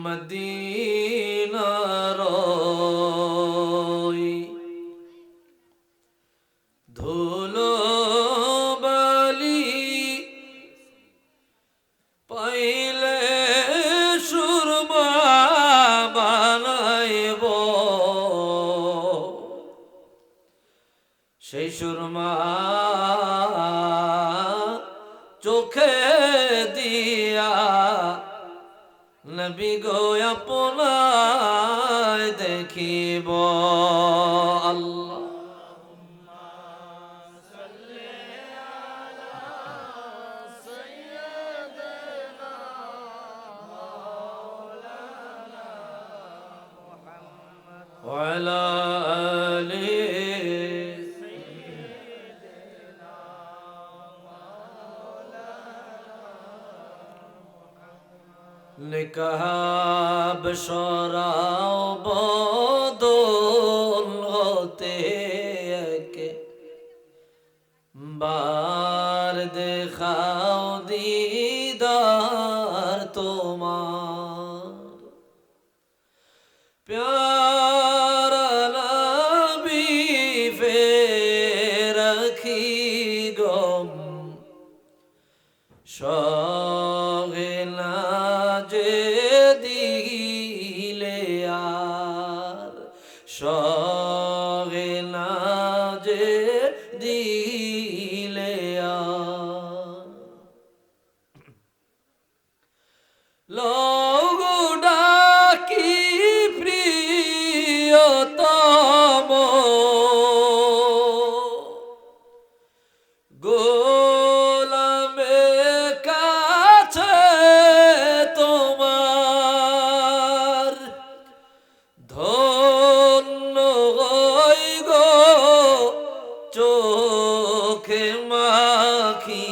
মদিনার ওই ধুলো বালি পাইলে সুরমা বানাইব, সেই সুরমা চোখে দিয়া নবী গো আপনায় দেখিব। আল্লাহ وعلى آله নিকাহ বশরাও বদল হতে একে বার দেখাও দিদার তোমার, প্যারা নবী ফের রাখি গম সঙ্গে না যে দিলে আর, সঙ্গে না যে দিলে আর। লগো ডাকি প্রিয়তম গোলামে কাছে তোমার, ধন্য হই গো চোখে মাখি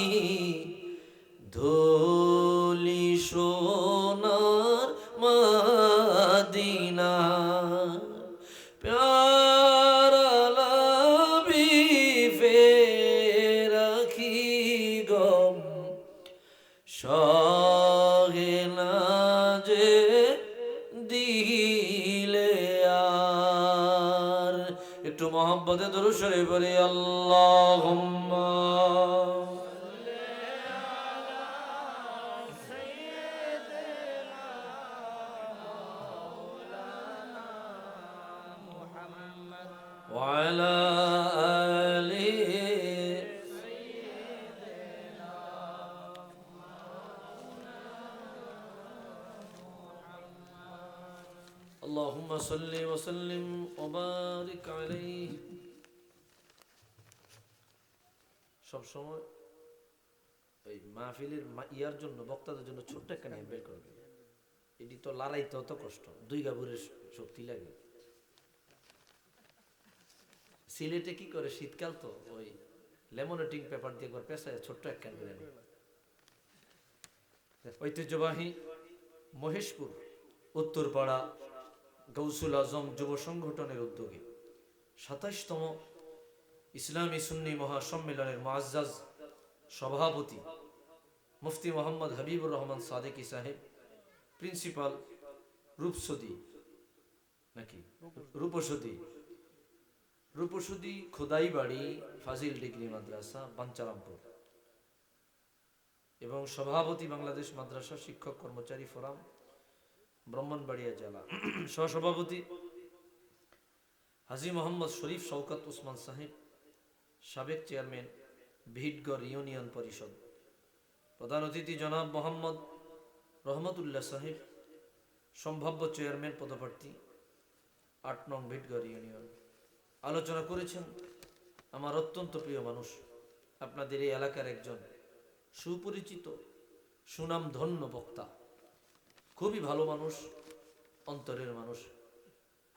ধুলি সোনার মদিনা, প্যারা নবী ফের রাখি গম সহে না যে দিলে আর। একটু মোহাম্মদে দরুদ শরীফ পড়ি। আল্লাহুম্মা وعلى آله اللهم صل وسلم وبارك عليه। সব সময় এই মাহফিলের ইয়ার জন্য বক্তাদের জন্য ছোট্ট একটা নিয়ে বের করবে, এটি তো লড়াইতে অত কষ্ট, দুই গাভুরের শক্তি লাগে। সিলেটে কি করে শীতকাল তো ওই লেমনেটিং পেপার দিয়ে একবার পেঁচায় ছোট্ট এক ক্যান করে নেয়। ঐতিহ্যবাহী মহেশপুর উত্তরপাড়া গৌসুল আজম যুব সংগঠনের উদ্যোগে ২৭তম ইসলামী সুন্নি মহাসম্মেলনের মুআজ্জাজ সভাপতি মুফতি মোহাম্মদ হাবিবুর রহমান সাদেকি সাহেব, প্রিন্সিপাল রূপসদী নাকি রূপসদী খোদাইবাড়ি ফাজিল ডিগ্রি মাদ্রাসা বাঞ্চারামপুর, এবং সভাপতি বাংলাদেশ মাদ্রাসা শিক্ষক কর্মচারী ফোরাম ব্রাহ্মণবাড়িয়া জেলা, সহসভাপতি হাজী মোহাম্মদ শরীফ শওকত উসমান সাহেব, সাবেক চেয়ারম্যান ভিটগড় ইউনিয়ন পরিষদ, প্রধান অতিথি জনাব মোহাম্মদ রহমতুল্লাহ সাহেব, সম্ভাব্য চেয়ারম্যান পদপ্রার্থী ৮ নং ভিটগড় ইউনিয়ন। আলোচনা করেছেন আমার অত্যন্ত প্রিয় মানুষ, আপনাদের এই এলাকার একজন সুপরিচিত সুনামধন্য বক্তা, খুবই ভালো মানুষ, অন্তরের মানুষ,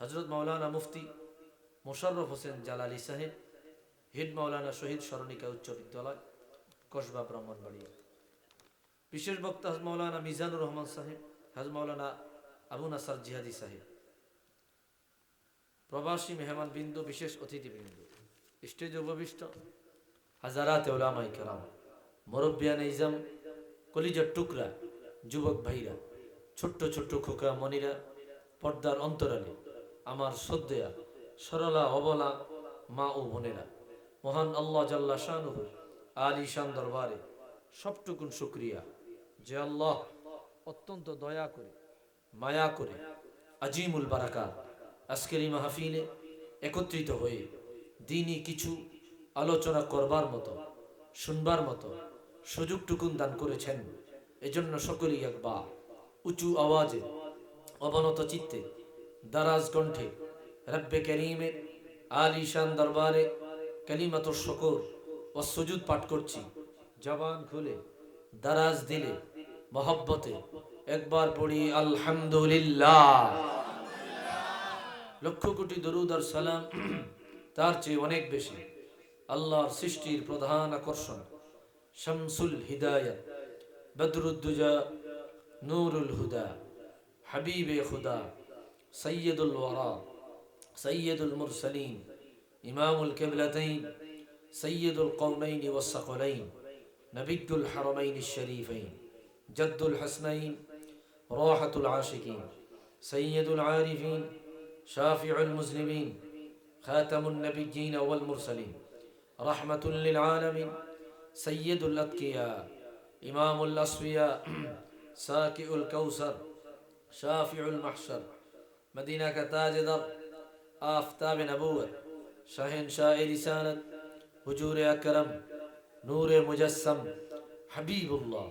হযরত মাওলানা মুফতি মোশাররফ হোসেন জালালি সাহেব, হেড মাওলানা শহীদ স্মরণিকা উচ্চ বিদ্যালয় কসবা ব্রাহ্মণবাড়িয়া। বিশেষ বক্তা হযরত মাওলানা মিজানুর রহমান সাহেব, হযরত মাওলানা আবু নাসার জিহাদি সাহেব, প্রবাসী মেহমান বিন্দু, বিশেষ অতিথি বিন্দু, স্টেজে উপবিষ্ট হাজারাতে উলামায়ে কেরাম, মুরব্বিয়ানে ইজাম, কলিজার টুকরা যুবক ভাইরা, ছোট্ট ছোট্ট খোকা মনিরা, পর্দার অন্তরালে আমার শ্রদ্ধেয়া সরলা অবলা মা ও বোনেরা, মহান আল্লাহ জাল্লা শানুহু আলী শান দরবারে সবটুকুন শুকরিয়া যে আল্লাহ অত্যন্ত দয়া করে মায়া করে আজিমুল বারাকাত আজকের এই মাহফিলে একত্রিত হয়ে দিনই কিছু আলোচনা করবার মতো শুনবার মতো সুযোগটুকুন দান করেছেন। এজন্য সকলেই একবার উঁচু আওয়াজে অবনত চিত্তে দারাজ কণ্ঠে রব্বে করিমের আলিশান দরবারে কালিমাতুশ শুকর ও সুজুদ পাঠ করছি। জবান খুলে দারাজ দিলে মহব্বতে একবার পড়ি আলহামদুলিল্লাহ। লক্ষ কোটি দরুদ আর সালাম তার চেয়ে অনেক বেশি আল্লাহর সৃষ্টির প্রধান আকর্ষণ শামসুল হিদায়াত বদরুদ্দুজা নূরুল হুদা হাবিবে খুদা সৈয়দুল ওয়ারা সৈয়দুল মুরসালিন ইমামুল কিবলাতাইন সৈয়দুল কওনাইন ওয়াস সাকলাইন নবিয়ুল হারামাইন শরীফাইন জদ্দুল হাসনাইন রাহাতুল আশিকিন সৈয়দুল আরিফিন শাফিউল মুজলিমিন খাতামুন নবিয়্যিন ওয়াল মুরসালিন রাহমাতুল লিল আলামিন সৈয়দুল আতকিয়া ইমামুল আসফিয়া সাকিউল কাউসার শাফিউল মাহশর মদিনা কা তাজদার আফতাব নবুয়ত শাহেনশাহ রিসালত হুজুর আকরম নূর মুজসম হাবিবুল্লাহ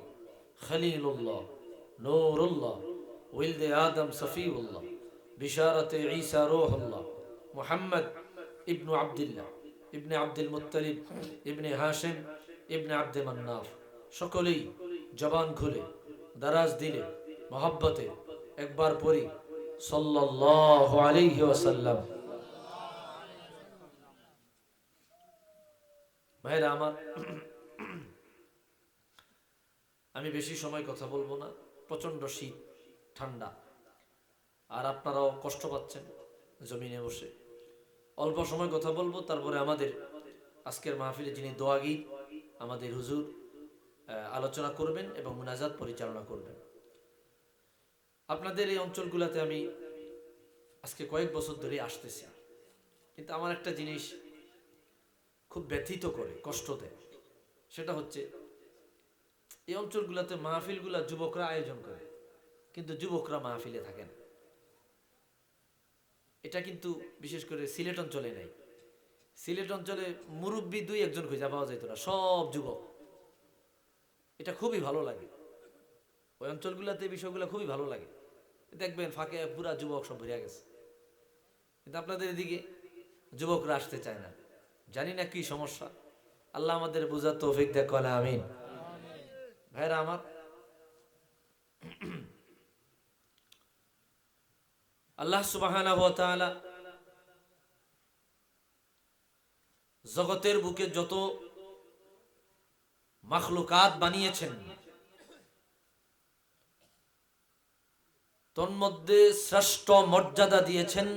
খলিলুল্লাহ নূরুল্লাহ ওয়ালিদ আদম সফিউল্লাহ বিশারত ঈসা রূহুল্লাহ মুহাম্মদ ইবনে আব্দুল্লাহ ইবনে আব্দুল মুত্তালিব ইবনে হাশিম ইবনে আব্দ মান্নাফ। সকলেই জবান খুলে দারাজ দিলে মহব্বতে একবার পড়ি সাল্লাল্লাহু আলাইহি ওয়াসাল্লাম। ভাইরা আমার, আমি বেশি সময় কথা বলবো না, প্রচন্ড শীত ঠান্ডা আর আপনারাও কষ্ট পাচ্ছেন জমিনে বসে। অল্প সময় কথা বলবো, তারপরে আমাদের আজকের মাহফিলে যিনি দোয়াগী আমাদের হুজুর আলোচনা করবেন এবং মুনাজাত পরিচালনা করবেন। আপনাদের এই অঞ্চলগুলোতে আমি আজকে কয়েক বছর ধরে আসতেছি, কিন্তু আমার একটা জিনিস খুব ব্যথিত করে, কষ্ট দেয়। সেটা হচ্ছে এই অঞ্চলগুলোতে মাহফিলগুলা যুবকরা আয়োজন করে, কিন্তু যুবকরা মাহফিলে থাকেন। এটা কিন্তু বিশেষ করে সিলেট অঞ্চলে নাই। সিলেট অঞ্চলে মুরব্বী দুই একজন খুঁজে পাওয়া যেত না, সব যুবক। এটা খুবই ভালো লাগে, ওই অঞ্চলগুলোতে বিষয়গুলো খুবই ভালো লাগে। দেখবেন ফাঁকে পুরা যুবক সব ভরে গেছে, কিন্তু আপনাদের এদিকে যুবকরা আসতে চায় না। জানি না কি সমস্যা, আল্লাহ আমাদের বুঝার তৌফিক দেখ, আমিন। ভাইরা আমার, আল্লাহ সুবহানাহু ওয়া তাআলা জগতের বুকে যত মাখলুকাত বানিয়েছেন, তন্মধ্যে শ্রেষ্ঠ মর্যাদা দিয়েছেন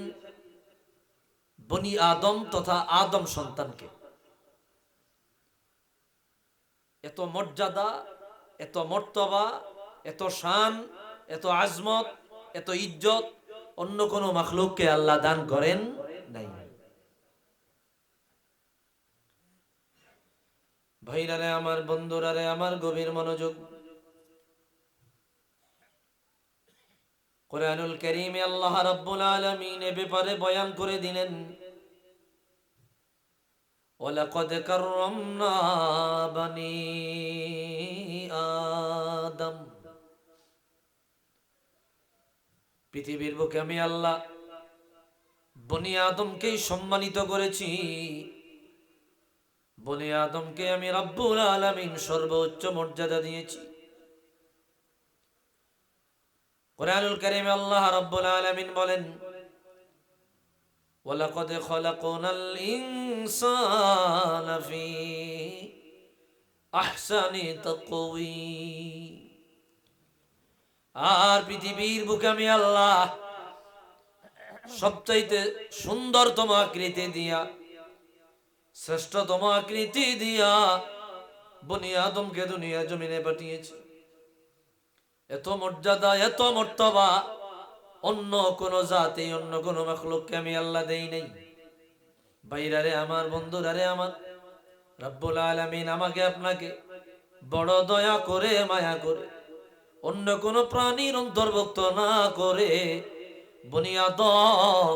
বনি আদম তথা আদম সন্তানকে। এত মর্যাদা, এত মর্তবা, এত শান, এত আজমত, এত ইজ্জত অন্য কোন মাখলুককে আল্লাহ দান করেন নাই। ভাইরারে আমার, বন্ধুরারে আমার, গভীর মনোযোগ। কুরআনুল কারীমে আল্লাহ রাব্বুল আলামিন এ ব্যাপারে বয়ান করে দিলেন, ওয়ালাকাদ কাররামনা বানি আদম। পৃথিবীর বুকে আমি আল্লাহ বনি আদমকে সম্মানিত করেছি। বনি আদমকে আমি রাব্বুল আলামিন সর্বোচ্চ মর্যাদা দিয়েছি। কুরআনুল কারীমে আল্লাহ রাব্বুল আলামিন বলেন, ওয়ালাকাদ খালাকনাল ইনসানা ফি আহসানি তাকওয়িম। আর পৃথিবীর বুকে আমি আল্লাহ সবচাইতে সুন্দরতম আকৃতি দিয়া, শ্রেষ্ঠতম আকৃতি দিয়া বনি আদমকে দুনিয়া জমিনে পাঠিয়েছি। এত মর্যাদা, এত মর্তবা অন্য কোন জাতি, অন্য কোন মাখলুককে আমি আল্লাহ দেই নাই। ভাইরারে আমার, বন্ধুরারে আমার, রব্বুল আলামিন আমাকে আপনাকে বড় দয়া করে, মায়া করে, অন্য কোন প্রাণীর অন্তর্ভুক্ত না করে বনি আদম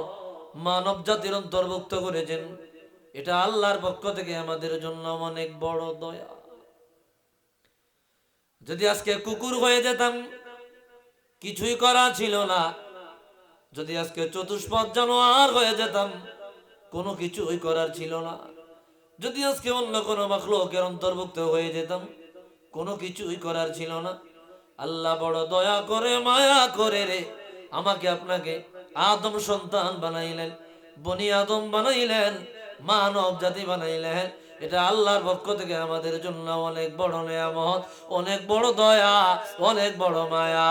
মানব জাতির অন্তর্ভুক্ত করেছেন। এটা আল্লাহর পক্ষ থেকে আমাদের জন্য অনেক বড় দয়া। যদি আজকে কুকুর হয়ে যেতাম, কিছুই করা ছিল না। যদি আজকে চতুষ্পদ জানোয়ার হয়ে যেতাম, কোনো কিছুই করার ছিল না। যদি আজকে অন্য কোনো মাখলুকের অন্তর্ভুক্ত হয়ে যেতাম, কোনো কিছুই করার ছিল না। আল্লাহ বড় দয়া করে, মায়া করে রে আমাকে আপনাকে আদম সন্তান বানাইলেন, বনি আদম বানাইলেন, মানব জাতি বানাইলেন। এটা আল্লাহর পক্ষ থেকে আমাদের জন্য অনেক বড় নিয়ামত, অনেক বড় দয়া, অনেক বড় মায়া।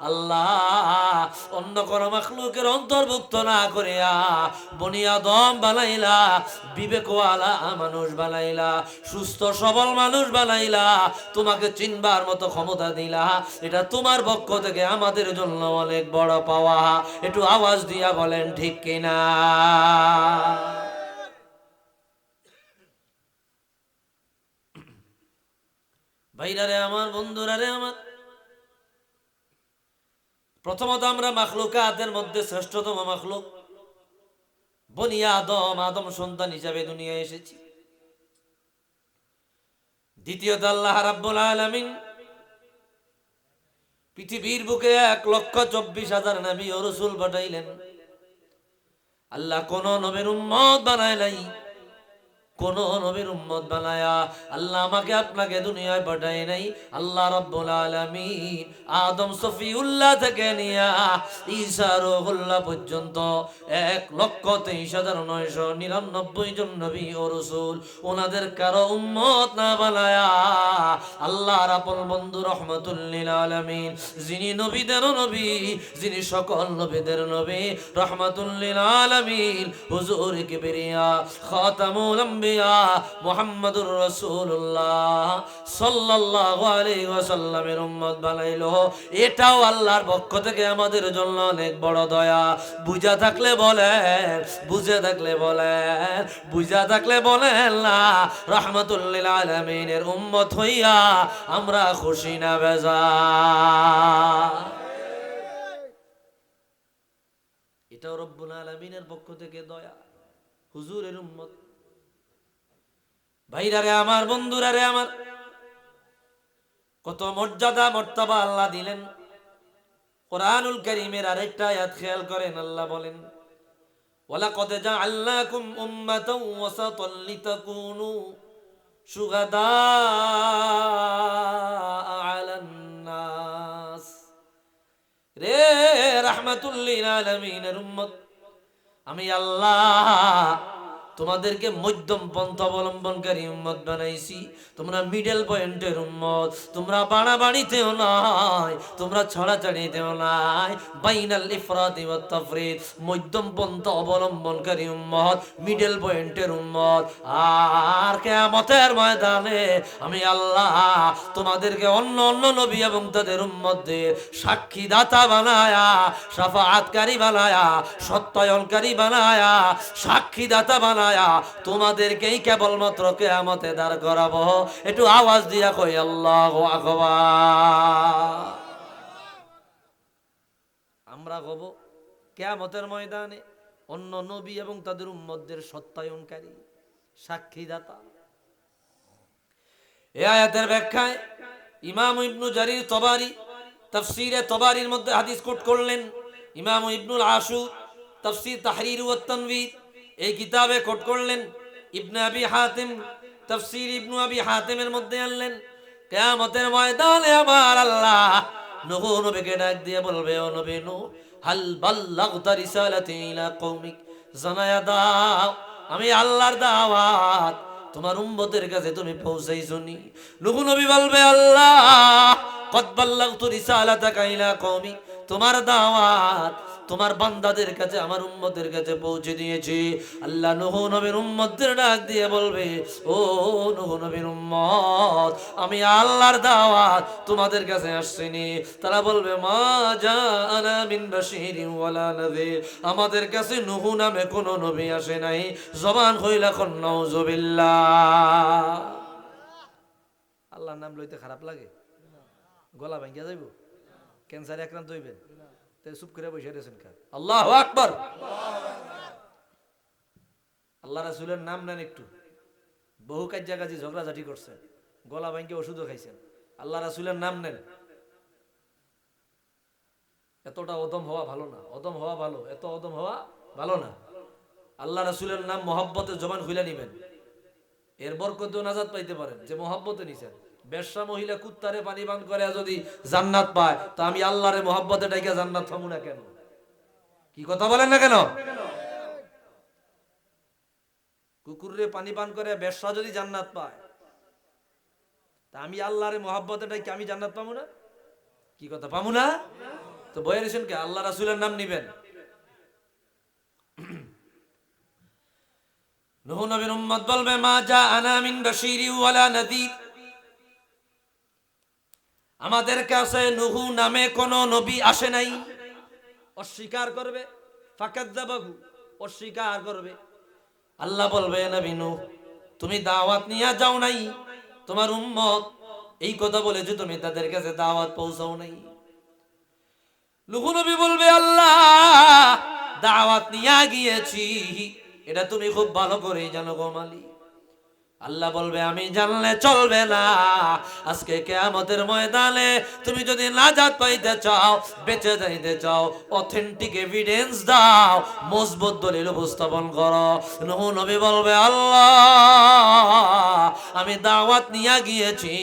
আল্লাহ অন্য কোন মাখলুকের অন্তর্ভুক্ত না করিয়া বনি আদম বানাইলা, বিবেকওয়ালা মানুষ বানাইলা, সুস্থ সবল মানুষ বানাইলা, তোমাকে চিনবার মতো ক্ষমতা দিলা। এটা তোমার পক্ষ থেকে আমাদের জন্য অনেক বড় পাওয়া। একটু আওয়াজ দিয়া বলেন ঠিক কিনা? ভাইরারে আমার, বন্ধুরারে আমার, প্রথমত আমরা মাখলুকাতের মধ্যে শ্রেষ্ঠতম মাখলুক বনি আদম, আদম সন্তান হিসাবে দুনিয়ায় এসেছি। দ্বিতীয়ত আল্লাহ রাব্বুল আলামিন পৃথিবীর বুকে 1,24,000 নবী ও রাসূল পাঠাইলেন। আল্লাহ কোন নবীর উম্মত বানায় নাই, কোন নবীর উম্মত বানায়া আল্লাহ আমাকে আপনাকে দুনিয়ায় পাঠায় নাই। আল্লাহ রাব্বুল আলামিন আদম সফিউল্লাহ থেকে নিয়া ঈসা রূহুল্লাহ পর্যন্ত 1,23,999 জন নবী ও রাসূল, ওনাদের কারো উম্মত না বানায়া আল্লাহর আপন বন্ধু রহমাতুল লিল আলামিন, যিনি নবীদের নবী, যিনি সকল নবীদের নবী, রহমাতুল লিল আলামিন, হুজুর কিবরিয়া খাতামুল আম্বিয়া মুহাম্মদুর রাসূলুল্লাহ সাল্লাল্লাহু আলাইহি ওয়াসাল্লামের উম্মত বানাইলো। এটাও আল্লাহর পক্ষ থেকে আমাদের জন্য অনেক বড় দয়া। বুঝা থাকলে বলেন, বুঝে থাকলে বলেন, বুঝা থাকলে বলেন না রাহমাতুল লিল আলামিনের উম্মত হইয়া আমরা খুশি না বেজার? এটাও রব্বুল আলামিনের পক্ষ থেকে দয়া, হুজুরের উম্মত। ভাইরারে আমার, বন্ধুরারে আমার, কত মর্যাদা মর্তবা আল্লাহ দিলেন। কোরআনুল কারীমের আরেকটা আয়াত খেয়াল করেন, আল্লাহ বলেন ওয়ালাকাদ জাআলনাকুম উম্মাতান ওয়াসাতান লিতাকুনু শুহাদা আলান নাস। রে রাহমাতুল লিল আলামিনের উম্মত, আমি আল্লাহ তোমাদেরকে মধ্যম পন্থা অবলম্বনকারী উম্মত বানাইছি। তোমরা মিডল পয়েন্টের উম্মত, তোমরা বাড়াবাড়িতেও নাই, তোমরা ছড়াছড়িতেও নাই, বাইনাল ইফরাতি ওয়াত তাফরিদ, মধ্যম পন্থা অবলম্বনকারী উম্মত, মিডল পয়েন্টের উম্মত। আর কিয়ামতের ময়দানে আমি আল্লাহ তোমাদেরকে অন্য অন্য নবী এবং তাদের উম্মতদের সাক্ষীদাতা বানায়া, শাফাআতকারী বানায়া, সত্যায়নকারী বানায়া, সাক্ষীদাতা বানায়া তোমাদেরকেই কেবলমাত্র কিয়ামতে দাঁড় করাবো। একটু আওয়াজ দিয়া কই আল্লাহু আকবার। আমরা হব কিয়ামতের ময়দানে অন্য নবী এবং তাদের উম্মতদের সত্যায়নকারী, সাক্ষীদাতা। এই আয়াতের ব্যাখ্যায় ইমাম ইবনু জারির তবারি তাফসীরে তবারির মধ্যে হাদিস কোট করলেন। ইমাম ইবনুল আশুর তাফসীর তাহরির ওয়াত তানবীর এই কিতাবে কোট করলেন। ইবনে আবি হাতিম তাফসীর ইবনু আবি হাতিমের মধ্যে আনলেন, কিয়ামতের ময়দানে আমার আল্লাহ নূহ নবীকে ডাক দিয়ে বলবে, ও নবী নূহ, হাল বাল্লাগতা রিসালাতি ইলা কওমিক, জানায়া দাও আমি আল্লাহর দাওয়াত তোমার উম্মতের কাছে তুমি পৌঁছাইছনি। নূহ নবী বলবে, আল্লাহ কদ বাল্লাগতু রিসালাতাকা ইলা কওমি, তোমার দাওয়াত তোমার বান্দাদের কাছে, আমার উম্মতের কাছে পৌঁছে দিয়েছি। আল্লাহ নূহ নবীর উম্মতদের ডাক দিয়ে বলবে, ও নূহ নবীর উম্মত, আমি আল্লাহর দাওয়াত তোমাদের কাছে আসছিনি। তারা বলবে, মা জাআনা মিন বাশীরিন ওয়ালা নাযীর, আমাদের কাছে নূহ নামে কোনো নবী আসে নাই। জবান হইলা কোন নাউযুবিল্লাহ। আল্লাহর নাম লইতে খারাপ লাগে? গলা ভাঙ্গিয়া যাইব? ক্যান্সারে আক্রান্ত হইবেন? তাই চুপ করে বসে রয়েছেন কা? আল্লাহু আকবার। আল্লাহ রাসূলের নাম নেন একটু। বহু কাজ্জাকাজি ঝগড়াঝাটি করছেন, গলা ভাঙ্গিয়ে ওষুধও খাইছেন, আল্লাহ রাসূলের নাম নেন। এতটা অদম হওয়া ভালো না। অদম হওয়া ভালো, এত অদম হওয়া ভালো না। আল্লাহ রাসূলের নাম মহব্বতে জবান খুলে নিবেন, এর বরকতেও নাজাত পাইতে পারেন যে মহব্বতে নিছেন। বেশ্যা মহিলা কুত্তারে পানি পান করে যদি জান্নাত পায়, তা আমি আল্লাহরে মহব্বতে ডাইকা জান্নাত পাবো না কেন? কি কথা বলেন না কেন? কুকুরে পানি পান করে বেশ্যা যদি জান্নাত পায়, তা আমি আল্লাহরে মহব্বতে ডাইকা আমি জান্নাত পাবো না? কি কথা, পাবো না? তো বয়ে রেছেন কে? আল্লাহ রাসূলের নাম নিবেন। নূহ নবীর উম্মত বলবে, মা জাআনা মিন বাশীরিন ওয়ালা নাযীর, আমাদের কাছে নূহ নামে কোন নবী আসে নাই। অস্বীকার করবে, ফাকাযযাবাহু, অস্বীকার করবে। আল্লাহ বলবে, নবী নূহ, তুমি দাওয়াত নিয়ে যাও নাই, তোমার উম্মত এই কথা বলেছে, তুমি তাদের কাছে দাওয়াত পৌঁছাও নাই। নূহ নবী বলবে, আল্লাহ দাওয়াত নিয়ে গিয়েছি, এটা তুমি খুব ভালো করে জানো গো মালিক। আল্লাহ বলবে, আমি জানলে চলবে না। আজকে কিয়ামতের ময়দানে তুমি যদি নাজাত পাইতে চাও, বেঁচে যাইতে চাও, অথেন্টিক এভিডেন্স দাও, মজবুত দলিল উপস্থাপন করো। নূহ নবী বলবে, আল্লাহ আমি দাওয়াত নিয়ে গিয়েছি,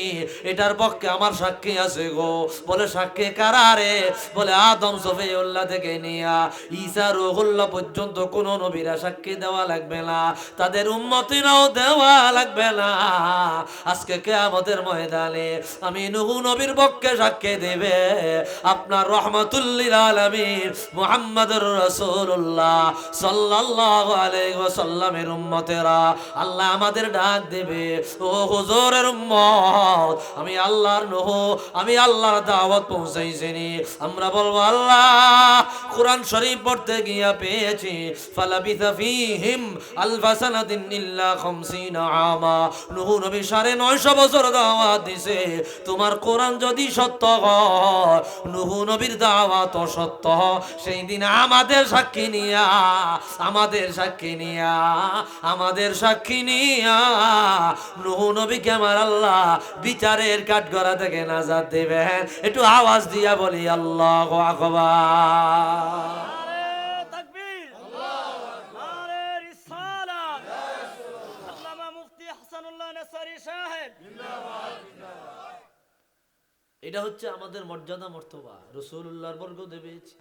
এটার পক্ষে আমার সাক্ষী আছে গো। বলে, সাক্ষী কারারে? বলে, আদম সফিউল্লাহ থেকে নিয়া ঈসা রূহুল্লাহ পর্যন্ত কোন নবীরা সাক্ষী দেওয়া লাগবে না, তাদের উম্মতিরাও দেওয়া লাগবে না। আজকে কিয়ামতের ময়দানে আমি নূহ নবীর পক্ষে সাক্ষী দেবে আপনার রহমাতুল লিল আলামিন মুহাম্মদুর রাসূলুল্লাহ সাল্লাল্লাহু আলাইহি ওয়াসাল্লামের উম্মতেরা। আল্লাহ আমাদের ডাক দেবে, ও হুজুরের উম্মত, আমি আল্লাহর নূহ, আমি আল্লাহর দাওয়াত পৌঁছাইছিনি। আমরা বলবো, আল্লাহ কোরআন শরীফ পড়তে গিয়া পেয়েছি, ফালাবিথা ফীহিম আলফা সানাতিন ইল্লা 50 আমা। নূহ নবী 950 বছর দাওয়াত দিছে। তোমার কোরআন যদি সত্য হয়, নূহ নবীর দাওয়াত সত্য, সেই দিন আমাদের সাক্ষী নিয়া, আমাদের সাক্ষী নিয়া, আমাদের সাক্ষী নিয়া নূহ নবীকে আমার আল্লাহ বিচারের কাঠগড়া থেকে নাজাত দেবেন। একটু আওয়াজ দিয়া বলি আল্লাহু আকবার। এটা হচ্ছে আমাদের মর্যাদা মর্তবা, রাসূলুল্লাহর বরকত পেয়েছি।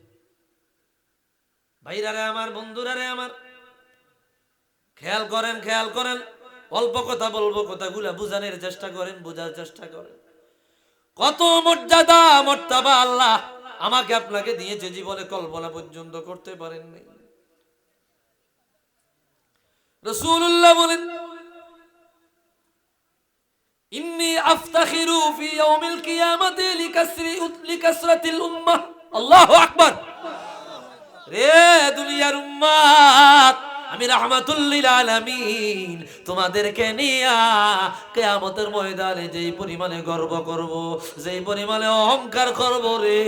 ভাইরারে আমার, বন্ধুরারে আমার, খেয়াল করেন, খেয়াল করেন। অল্প কথা বলবো, কথাগুলা বুঝানোর চেষ্টা করেন, বোঝার চেষ্টা করেন। কত মর্যাদা মর্তবা আল্লাহ আমাকে আপনাকে দিয়েছে, জীবনে কল্পনা পর্যন্ত করতে পারেন নাই। রাসূলুল্লাহ বলেন, ইন্নী আফতাখিরু ফি ইয়াউমিল কিয়ামাতি লিকাসরাতিল উম্মাহ। আল্লাহু আকবার। রে দুনিয়ার উম্মাত, আমি রাহমাতুল লিল আলামিন তোমাদেরকে নিয়া কিয়ামতের ময়দানে যেই পরিমাণে গর্ব করব, যেই পরিমাণে অহংকার করব রে,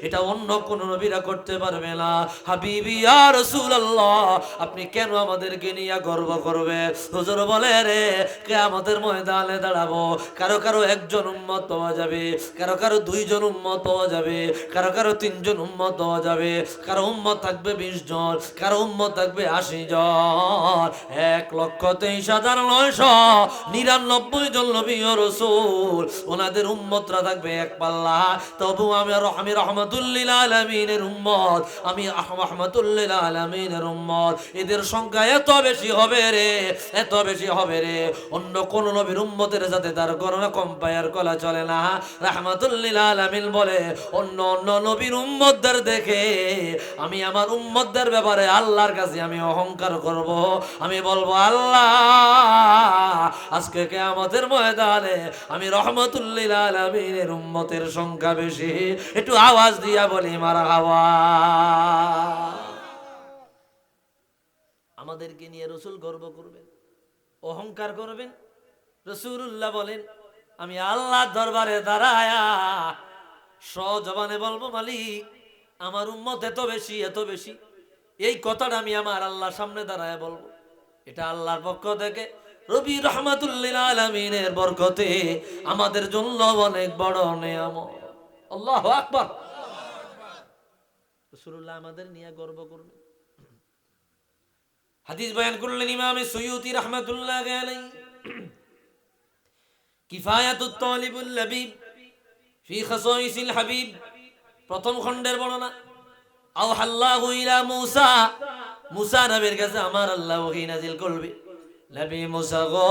এটা অন্য কোন নবীরা করতে পারবে না। হাবিবি ইয়া রাসূলুল্লাহ, আপনি কেন আমাদেরকে নিয়া গর্ব করবে? হুজুর বলে, রে কিয়ামতের ময়দানে দাঁড়াবো, কারো কারো একজন উম্মত পাওয়া যাবে, কারো কারো দুইজন উম্মত পাওয়া যাবে, কারো কারো তিনজন উম্মত পাওয়া যাবে, কারো উম্মত থাকবে 20 জন, কারো উম্মত থাকবে 80 জন, 1,23,999 জন নবী ও রাসূল, ওনাদের উম্মতরা থাকবে এক পাল্লা। তবু আমি রাহমাতুল লিল আলামিনের উম্মত, আমি রাহমাতুল লিল আলামিনের উম্মত। এদের সংখ্যা এত বেশি হবে রে, এত বেশি হবে রে, অন্য কোন নবীর উম্মতের সাথে তার গণনা কম্পায়ার করা চলে না। রাহমাতুল লিল আলামিন বলে, অন্য অন্য নবীর উম্মতদের দেখে আমি আমার উম্মতদের ব্যাপারে আল্লাহর কাছে আমি অহংকার করব। আমি বলবো, আল্লাহ আজকে কিয়ামতের ময়দানে আমি রাহমাতুল লিল আলামিনের উম্মতের সংখ্যা বেশি। একটু আওয়াজ দিয়া বলি মারহাবা। আমাদেরকে নিয়ে রাসূল গর্ব করবেন, অহংকার করবেন। রাসূলুল্লাহ বলেন, আমি আল্লাহর দরবারে দাঁড়ায়া সজবানে বলবো, মালিক আমার উম্মত এত বেশি, এত বেশি। এই কথাটা আমি আমার আল্লাহর সামনে দাঁড়ায় বলবো। এটা আল্লাহর পক্ষ থেকে রবি রাহমাতুল লিল আলামিনের বরকতে আমাদের জন্য অনেক বড় নিয়ামত। আল্লাহু আকবার। রাসূলুল্লাহ আমাদের নিয়ে গর্ব করবেন। হাদিস বয়ান করলেন ইমাম সুয়ুতি রাহমাতুল্লাহি আলাইহি, কিফায়াতুত তালিবুল লাবিব ফি খাসাইসিল হাবিব, প্রথম খণ্ডের বর্ণনা। আওহাল্লাহু ইলা মূসা, মূসা নবীর কাছে আমার আল্লাহ ওহী নাযিল করবে। নবী মূসা গো,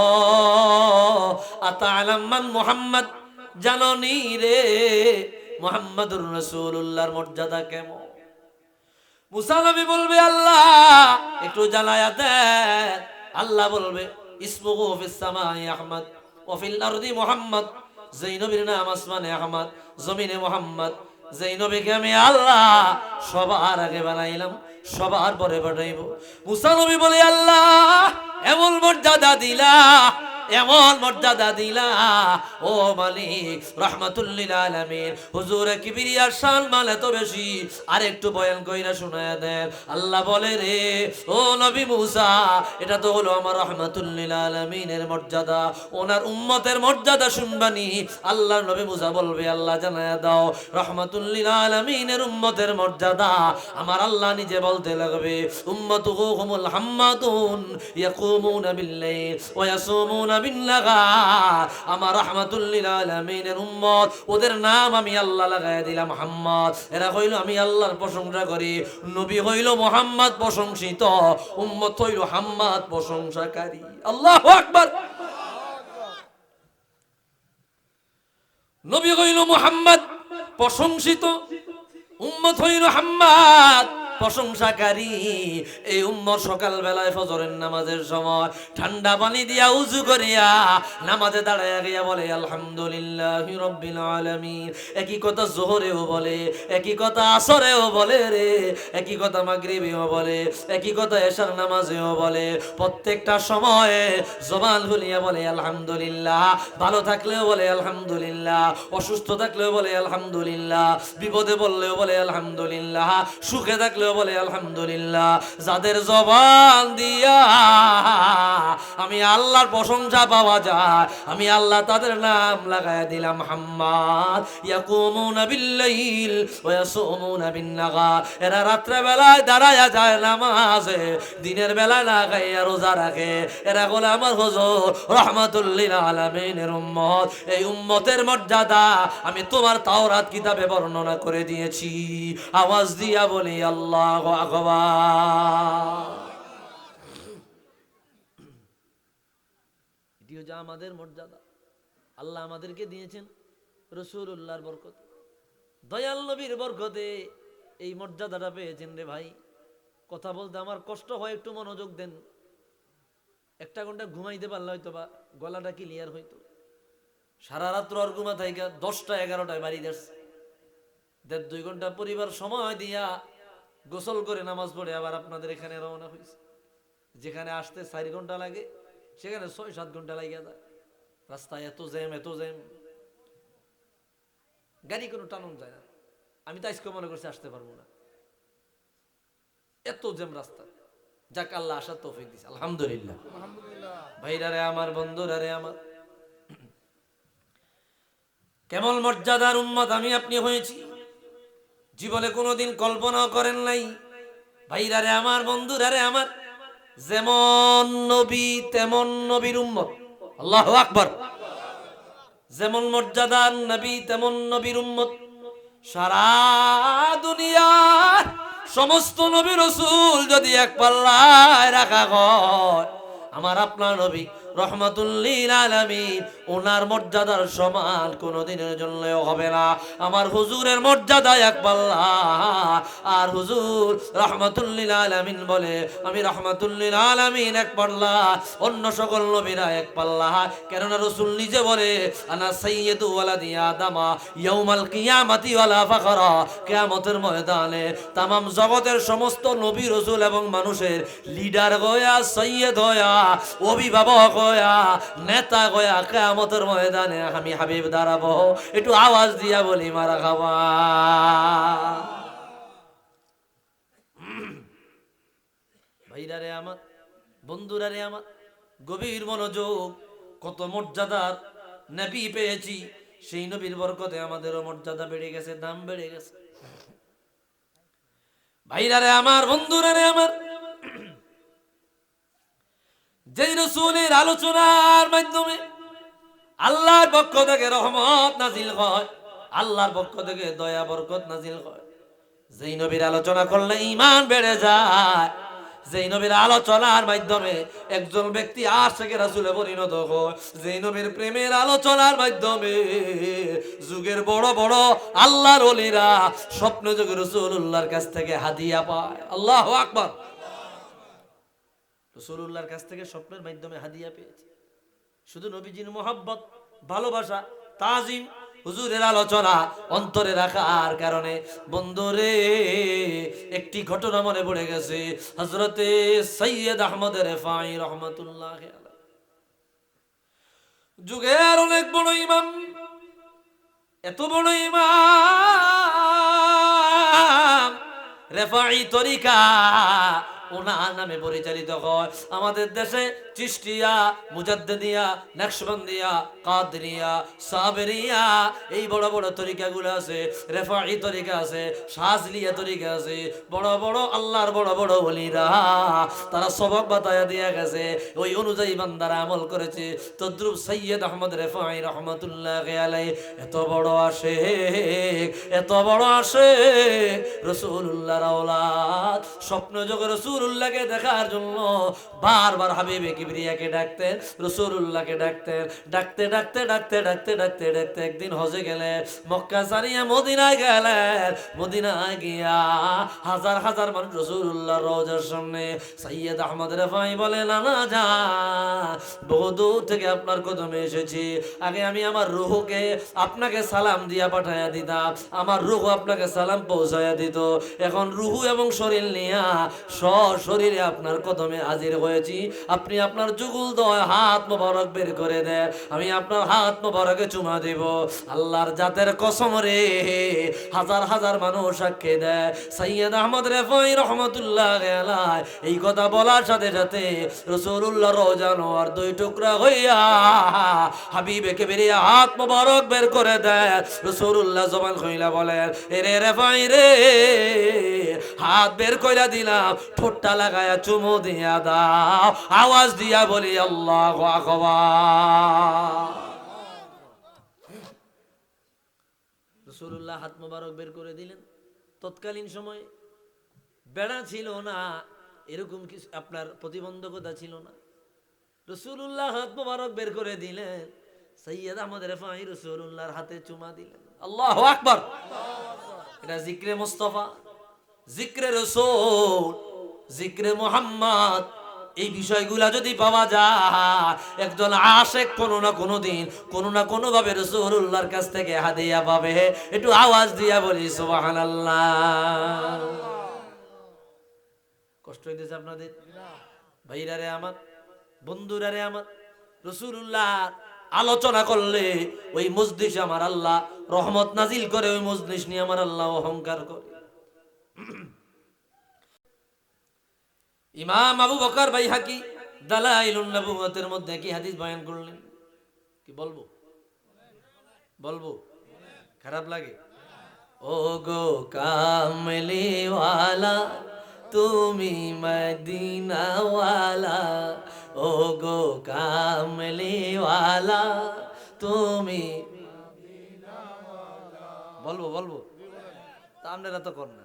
আতা'লাম মান মুহাম্মদ, জাননি রে মুহাম্মাদুর রাসূলুল্লাহর মর্যাদা কেমন? মূসা নবী বলবে, আল্লাহ একটু জানায়া দেন। আল্লাহ বলবে, ইসমুহু ফিস সামাই আহমদ ওয়া ফিল আরদি মুহাম্মদ, যেই নবীর নাম আসমানে আহমদ, জমিনে মুহাম্মদ। যেই নবীকে আমি আল্লাহ সবার আগে বানাইলাম, সবার পরে পাঠাইব। মূসা নবী বলে, আল্লাহ এমন মর্যাদা দিলা, এমন মর্যাদা দিলা ও মালিক রাহমাতুল লিল আলামিন, হুজুরে কিবরিয়ার শান মান এত বেশি। আর একটু বয়ান কইরা শোনায়া দেন। আল্লাহ বলে, রে ও নবী মূসা, এটা তো হলো আমার রাহমাতুল লিল আলামিনের মর্যাদা, ওনার উম্মতের মর্যাদা শুনবানি। আল্লাহর নবী মূসা বলবে, আল্লাহ জানায়া দাও রাহমাতুল লিল আলামিনের উম্মতের মর্যাদা। আমার আল্লাহ নিজে বলতে লাগবে, উম্মতুহু হুমুল হাম্মাদুন ইয়াকুমুনা বিল্লাইল ওয়া ইয়াসুমুনা বিন-নাহার। আমার রাহমাতুল লিল আলামিনের উম্মত, ওদের নাম আমি আল্লাহ লাগায়া দিলাম মুহাম্মদ। এরা হইল আমি আল্লাহর প্রশংসা করি। নবী হইল মুহাম্মদ প্রশংসিত, উম্মত হইল হাম্মাদ প্রশংসাকারী। আল্লাহু আকবার। নবী হইল মুহাম্মদ প্রশংসিত, উম্মত হইল হাম্মাদ প্রশংসাকারী। এই উম্মত সকাল বেলায় ফজরের নামাজের সময় ঠান্ডা পানি দিয়া উযু করিয়া নামাজে দাঁড়ায়া গিয়া বলে আলহামদুলিল্লাহি রাব্বিল আলামিন। একই কথা যোহরেও বলে, একই কথা আসরেও বলে রে, একই কথা মাগরিবেও বলে, একই কথা এশার নামাজেও বলে। প্রত্যেকটা সময়ে জবান খুলিয়া বলে আলহামদুলিল্লাহ। ভালো থাকলেও বলে আলহামদুলিল্লাহ, অসুস্থ থাকলেও বলে আলহামদুলিল্লাহ, বিপদে বললেও বলে আলহামদুলিল্লাহ, সুখে থাকলেও বলে আলহামদুলিল্লাহ। যাদের জবান দিয়া আমি আল্লাহর প্রশংসা পাওয়া যায়, আমি আল্লাহ তাদের নাম লাগায়া দিলাম মুহাম্মদ। ইয়াকুমুনা বিল-লাইল ওয়া ইয়াসুমুনা বিন-নাহার। এরা রাত্রে বেলায় দাঁড়ায়া যায় নামাজে, দিনের বেলায় না খাইয়া রোজা রাখে। এরা হলো আমার হুজুর রাহমাতুল লিল আলামিনের উম্মত। এই উম্মতের মর্যাদা আমি তোমার তাওরাত কিতাবে বর্ণনা করে দিয়েছি। আওয়াজ দিয়া বলি আল্লাহু আকবার। এটিও যা আমাদের মর্যাদা আল্লাহ আমাদেরকে দিয়েছেন রাসূলুল্লাহর বরকতে, দয়াল নবীর বরকতে এই মর্যাদাটা পেয়েছেন রে ভাই। কথা বলতে আমার কষ্ট হয়, একটু মনোযোগ দেন। একটা ঘন্টা ঘুমাইতে পারলে হয়তো বা গলাটা ক্লিয়ার হইতো। সারা রাত্র আর ঘুমা থাইকা 10টা 11টায় বাড়ি যাচ্ছে, 1.5-2 ঘন্টা পরিবার সময় দিয়া গোসল করে নামাজ পড়ে আবার আপনাদের এখানে রওনা হয়েছে। যেখানে আসতে 4 ঘন্টা লাগে সেখানে 6-7 ঘন্টা লাগিয়ে যায়। রাস্তায় এত জ্যাম, এত জ্যাম, গাড়ি কোনো টানুন যায় না। আমি তো আজকে মনে করছি আসতে পারবো না, এত জ্যাম রাস্তা। যাক আল্লাহ আসার তৌফিক দিছে, আলহামদুলিল্লাহ। ভাইরা রে আমার, বন্ধুরা রে আমার, কেমন মর্যাদার উম্মত আমি আপনি হয়েছি জীবনে কোনোদিন কল্পনাও করেন নাই। ভাইরা রে আমার, বন্ধুরা রে আমার, যেমন নবী তেমন নবীর উম্মত। আল্লাহু আকবার। যেমন মর্যাদার নবী তেমন নবীর উম্মত। সারা দুনিয়ার সমস্ত নবী রাসূল যদি এক পাল্লায় রাখা হয়, আমার আপনার নবী রহমাতুল লিল আলামিন ওনার মর্যাদার সমান কোনোদিনের জন্যও হবে না। আমার হুজুরের মর্যাদা এক পাল্লা, আর হুজুর রহমাতুল লিল আলামিন বলে আমি রহমাতুল লিল আলামিন এক পাল্লা, অন্য সকল নবীরা এক পাল্লা। কেননা রাসূল নিজে বলে আনা সাইয়্যিদু ওয়ালাদি আদামা ইয়াউমাল কিয়ামাতি ওয়ালা ফাখরা। কিয়ামতের ময়দানে তামাম জগতের সমস্ত নবী রাসূল এবং মানুষের লিডার গয়া, সৈয়দ হয়া, অভিভাবক হয়া, নেতা গয়া কিয়ামতের ময়দানে আমি হাবিব দাঁড়াবো। একটু আওয়াজ দিয়া বলি মারহাবা। ভাইরা রে আমার, বন্ধুরা রে আমার, গভীর মনোযোগ। কত মর্যাদার নবী পেয়েছি, সেই নবীর বরকতে আমাদেরও মর্যাদা বেড়ে গেছে, দাম বেড়ে গেছে। ভাইরা রে আমার, বন্ধুরা রে আমার, যেই রাসূলের আলোচনার মাধ্যমে আল্লাহর পক্ষ থেকে রহমত নাজিল হয়, আল্লাহর পক্ষ থেকে দয়া বরকত নাজিল হয়, যেই নবীর আলোচনা করলে ঈমান বেড়ে যায়, যেই নবীর আলোচনার মাধ্যমে একজন ব্যক্তি আশিকে রাসূলে পরিণত হয়, যেই নবীর প্রেমের আলোচনার মাধ্যমে যুগের বড় বড় আল্লাহর ওলিরা স্বপ্ন যুগে রাসূলুল্লাহর কাছ থেকে হাদিয়া পায়। আল্লাহু আকবার। রাসূলুল্লাহর কাছ থেকে স্বপ্নের মাধ্যমে হাদিয়া পেয়েছে। শুধু নবীজির মোহাব্বত, ভালোবাসা, তাজিম, হুজুরের আলোচনা অন্তরে রাখার কারণে বন্ধুরে একটি ঘটনা মনে পড়ে গেছে। হযরতে সৈয়দ আহমদ রেফাঈ রহমাতুল্লাহ আলাইহি, যুগের অনেক বড় ইমাম, এত বড় ইমাম, রেফাঈ তরিকা ওনার নামে পরিচালিত হয়। আমাদের দেশে চিশতিয়া, মুজাদ্দিদিয়া, নকশবন্দিয়া, কাদরিয়া, সাবেরিয়া, এই বড় বড় তরিকাগুলো আছে। রেফাঈ তরিকা আছে, শাজলিয়া তরিকা আছে। বড় বড় আল্লাহর বড় বড় ওলিরা তারা সবক বাতায়া দিয়া গেছে, ওই অনুযায়ী বান্দারা আমল করেছে। তদ্রুপ সৈয়দ আহমদ রেফাঈ রহমাতুল্লাহ আলাইহি এত বড় আশিক, এত বড় আশিক, রাসূলুল্লাহর আওলাদ। স্বপ্ন যোগে রাসূলুল্লাহকে দেখার জন্য বারবার হাবিবে কিবরিয়াকে ডাকতেন, রাসূলুল্লাহকে ডাকতেন। ডাকতে ডাকতে ডাকতে ডাকতে ডাকতে ডাকতে একদিন হজে গেলেন, মক্কা ছাড়িয়ে মদিনায় গেলেন। মদিনায় গিয়া হাজার হাজার মানুষ রাসূলুল্লাহর রওজার সামনে। সৈয়দ আহমদ রেফাঈ বলে নানা যান, বহু দূর থেকে আপনার কদমে এসেছি। আগে আমি আমার রূহকে আপনাকে সালাম দিয়া পাঠাইয়া দিতাম, আমার রূহ আপনাকে সালাম পৌঁছাইয়া দিত। এখন রূহ এবং শরীর নিয়া সশরীরে আপনার কদমে হাজির হয়েছি। আপনি আপনার যুগল দয় হাত মোবারক বের করে দেন, আমি আপনার হাত মোবারকে চুমা দেব। আল্লাহর জাতের কসম রে, হাজার হাজার মানুষ সাক্ষী দেয়। সৈয়দ আহমদ রেফাঈ রহমাতুল্লাহ আলাইহি এই কথা বলার সাথে সাথে রাসূলুল্লাহ রওজা নোয়ার দুই টুকরা হইয়া হাবিবে কিবরিয়া হাত মোবারক বের করে দেয়। রাসূলুল্লাহ জবান খুইলা বলেন, এরে রেফাঈ রে, হাত বের কইরা দিলাম, ঠোঁটটা লাগায়া চুমু দিয়া দাও। আওয়াজ দিয়া বলি আল্লাহু আকবার। রাসূলুল্লাহ হাত মোবারক বের করে দিলেন। তৎকালীন সময় বেড়া ছিল না, এরকম কিছু আপনার প্রতিবন্ধকতা ছিল না। রাসূলুল্লাহ হাত মোবারক বের করে দিলেন, সৈয়দ আহমদ রেফাঈ রাসূলুল্লাহর হাতে চুমা দিলেন। আল্লাহু আকবার। এটা জিক্রে মুস্তাফা, জিক্রে রাসূল, জিক্রে মুহাম্মদ। এই বিষয়গুলা যদি পাওয়া যায়, একজন আশিক কোনো না কোনো দিন কোনো না কোনো ভাবে রাসূলুল্লাহর কাছ থেকে হাদিয়া পাবে। একটু আওয়াজ দিয়া বলি সুবহানাল্লাহ। কষ্ট হইতেছে আপনাদের? ভাইরা রে আমার, বন্ধুরা রে আমার, রাসূলুল্লাহ আলোচনা করলে ওই মজলিস আমার আল্লাহ রহমত নাজিল করে, ওই মজলিস নিয়ে আমার আল্লাহ অহংকার করে। ইমাম আবু বকর বাইহাকি দালাইলুন নবুওয়াতের মধ্যে কি হাদিস বয়ান করলেন, কি বলবো? বলবো? খারাপ লাগে? ও গো কামলি ওয়ালা তুমি মদিনাওয়ালা, ও গো কামলিওয়ালা, তুমি বলবো বলবো তা আপনারা তো কর না।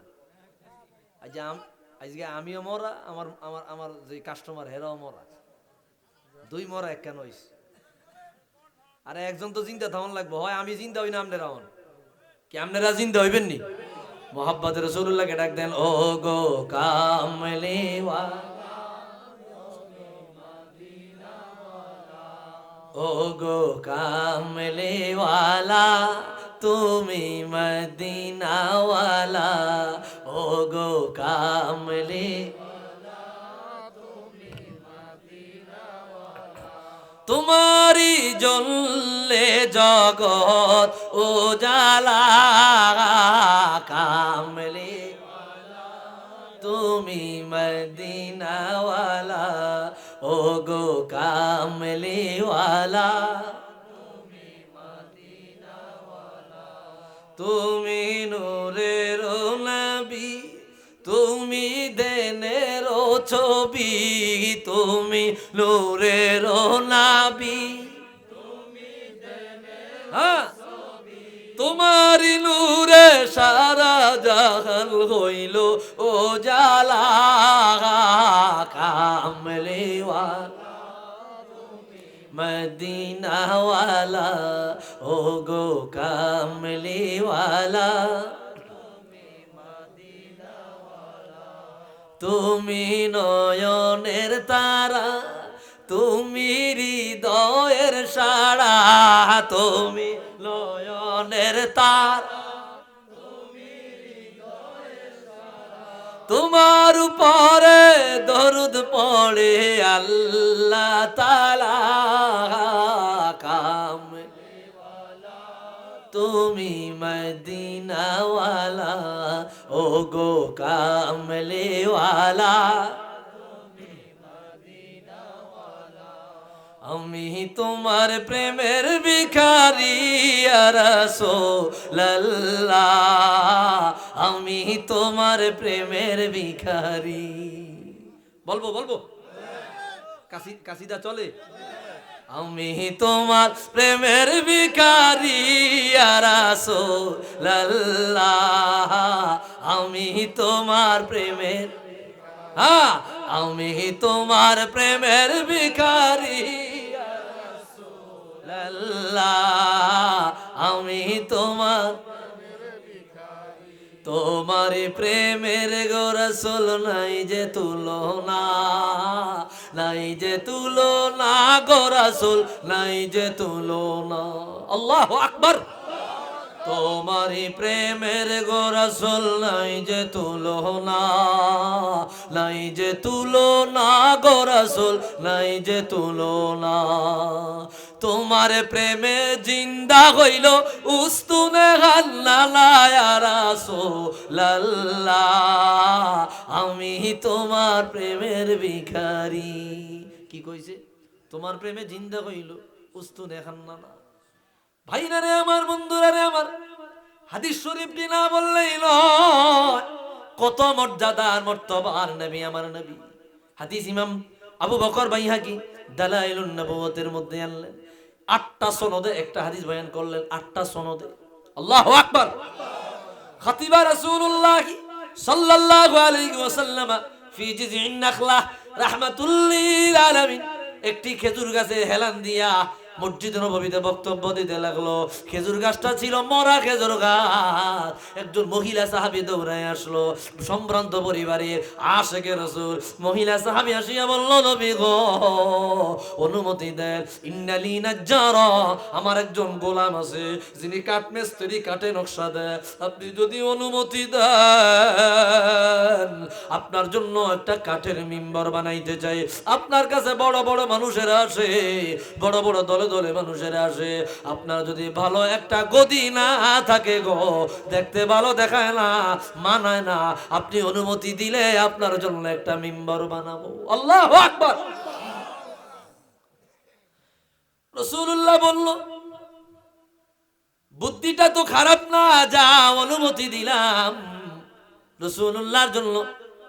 আজকে আমিও মরা, আমার আমার আমার যে কাস্টমার হেরাও মরা, দুই মরা এক কেন হইস? আরে একজন তো চিন্তা থাকুন লাগবো, হয় আমি চিন্তা হই না আপনারা হন, কি আপনারা চিন্তা হইবেন নি? মোহাব্বত রাসূলুল্লাহকে ডাক দেন, ও গো কামলিওয়ালা, ও গো কামলিওয়ালা, তুমি মদিনাওয়ালা, ও গো কামলি, তোমারি জ্বললে জগৎ উজালা, কামলি তুমি মদিনাওয়ালা, ও গো কামলিওয়ালা, তুমি নূরের নবী, তুমি দেনের ছবি, তুমি নূরের নবী, হ্যাঁ তোমারি নূরে সারা জাহান হইল ও জালা, কামলিওয়ালা, মদিনাওয়ালা, ও গো কামলিওয়ালা, তুমি নয়নের তারা, তুমি হৃদয়ের সাড়া, তুমি নয়নের তারা, তোমার উপরে দরুদ পড়ে আল্লাহ তাআলা, তুমি মদিনাওয়ালা, ও গো কামলিওয়ালা, আমি তোমার প্রেমের ভিখারি ইয়া রাসূলুল্লাহ, আমি তোমার প্রেমের ভিখারি। বলবো বলবো কাসিদা চলে। আমি তোমার প্রেমের ভিখারি ইয়া রাসূলুল্লাহ, আমি তোমার প্রেমের, হ্যাঁ আমি তোমার প্রেমের ভিখারি ইয়া রাসূলুল্লাহ, আমি তোমার, তোমার প্রেমের গো রাসূল নাই যে তুলনা, নাই যে তুলনা গো রাসূল, নাই যে তুলনা। আল্লাহু আকবার। তোমার প্রেমের গো রাসূল নাই যে তুলনা, নাই যে তুলনা গো রাসূল, নাই যে তুলনা। তোমার প্রেমে জিন্দা হইল উস্তুনে গান্নালা ইয়া রাসূলুল্লাহ, আমি তোমার প্রেমের ভিখারি। কি কইছে? তোমার প্রেমে জিন্দা হইল উস্তুনে গান্নালা। ভাইরা রে আমার, বন্ধুরা রে আমার, হাদিস শরীফটি না বললেই নয়, কত মর্যাদার মর্তবার নবী আমার নবী। হাদিস ইমাম আবু বকর বাইহাকি দালাইলুন নবুওয়াতের মধ্যে আনলেন, 8টা সনদে একটা হাদিস বয়ান করলেন, 8টা সনদে। আল্লাহু আকবার। খাতিবা রাসূলুল্লাহ সাল্লাল্লাহু আলাইহি ওয়াসাল্লাম ফি জিযইন নাখলা রাহমাতুল লিল আলামিন, একটি খেজুর গাছে হেলান দিয়া মসজিদ নববীতে বক্তব্য দিতে লাগলো। খেজুর গাছটা ছিল মরা খেজুর গাছ। একজন মহিলা সাহাবী দৌড়ায় আসলো, সম্ভ্রান্ত পরিবারের আশেকে রাসূল। মহিলা সাহাবী আসিয়া বলল, নবী গো অনুমতি দেন, ইন্নালি নাজ্জারা, আমার একজন গোলাম আছে যিনি কাঠ মিস্ত্রি, কাঠে নকশা দেয়, আপনি যদি অনুমতি দেন আপনার জন্য একটা কাঠের মিম্বর বানাইতে চাই। আপনার কাছে বড় বড় মানুষেরা আসে, বড় বড় দলে দলে মানুষেরা আসে, আপনার যদি ভালো একটা গদি না থাকে গো, দেখতে ভালো দেখায় না, মানায় না, আপনি অনুমতি দিলে আপনার জন্য একটা মিম্বর বানাবো। আল্লাহু আকবার। রাসূলুল্লাহ বলল, বুদ্ধিটা তো খারাপ না, যা অনুমতি দিলাম। রাসূলুল্লাহর জন্য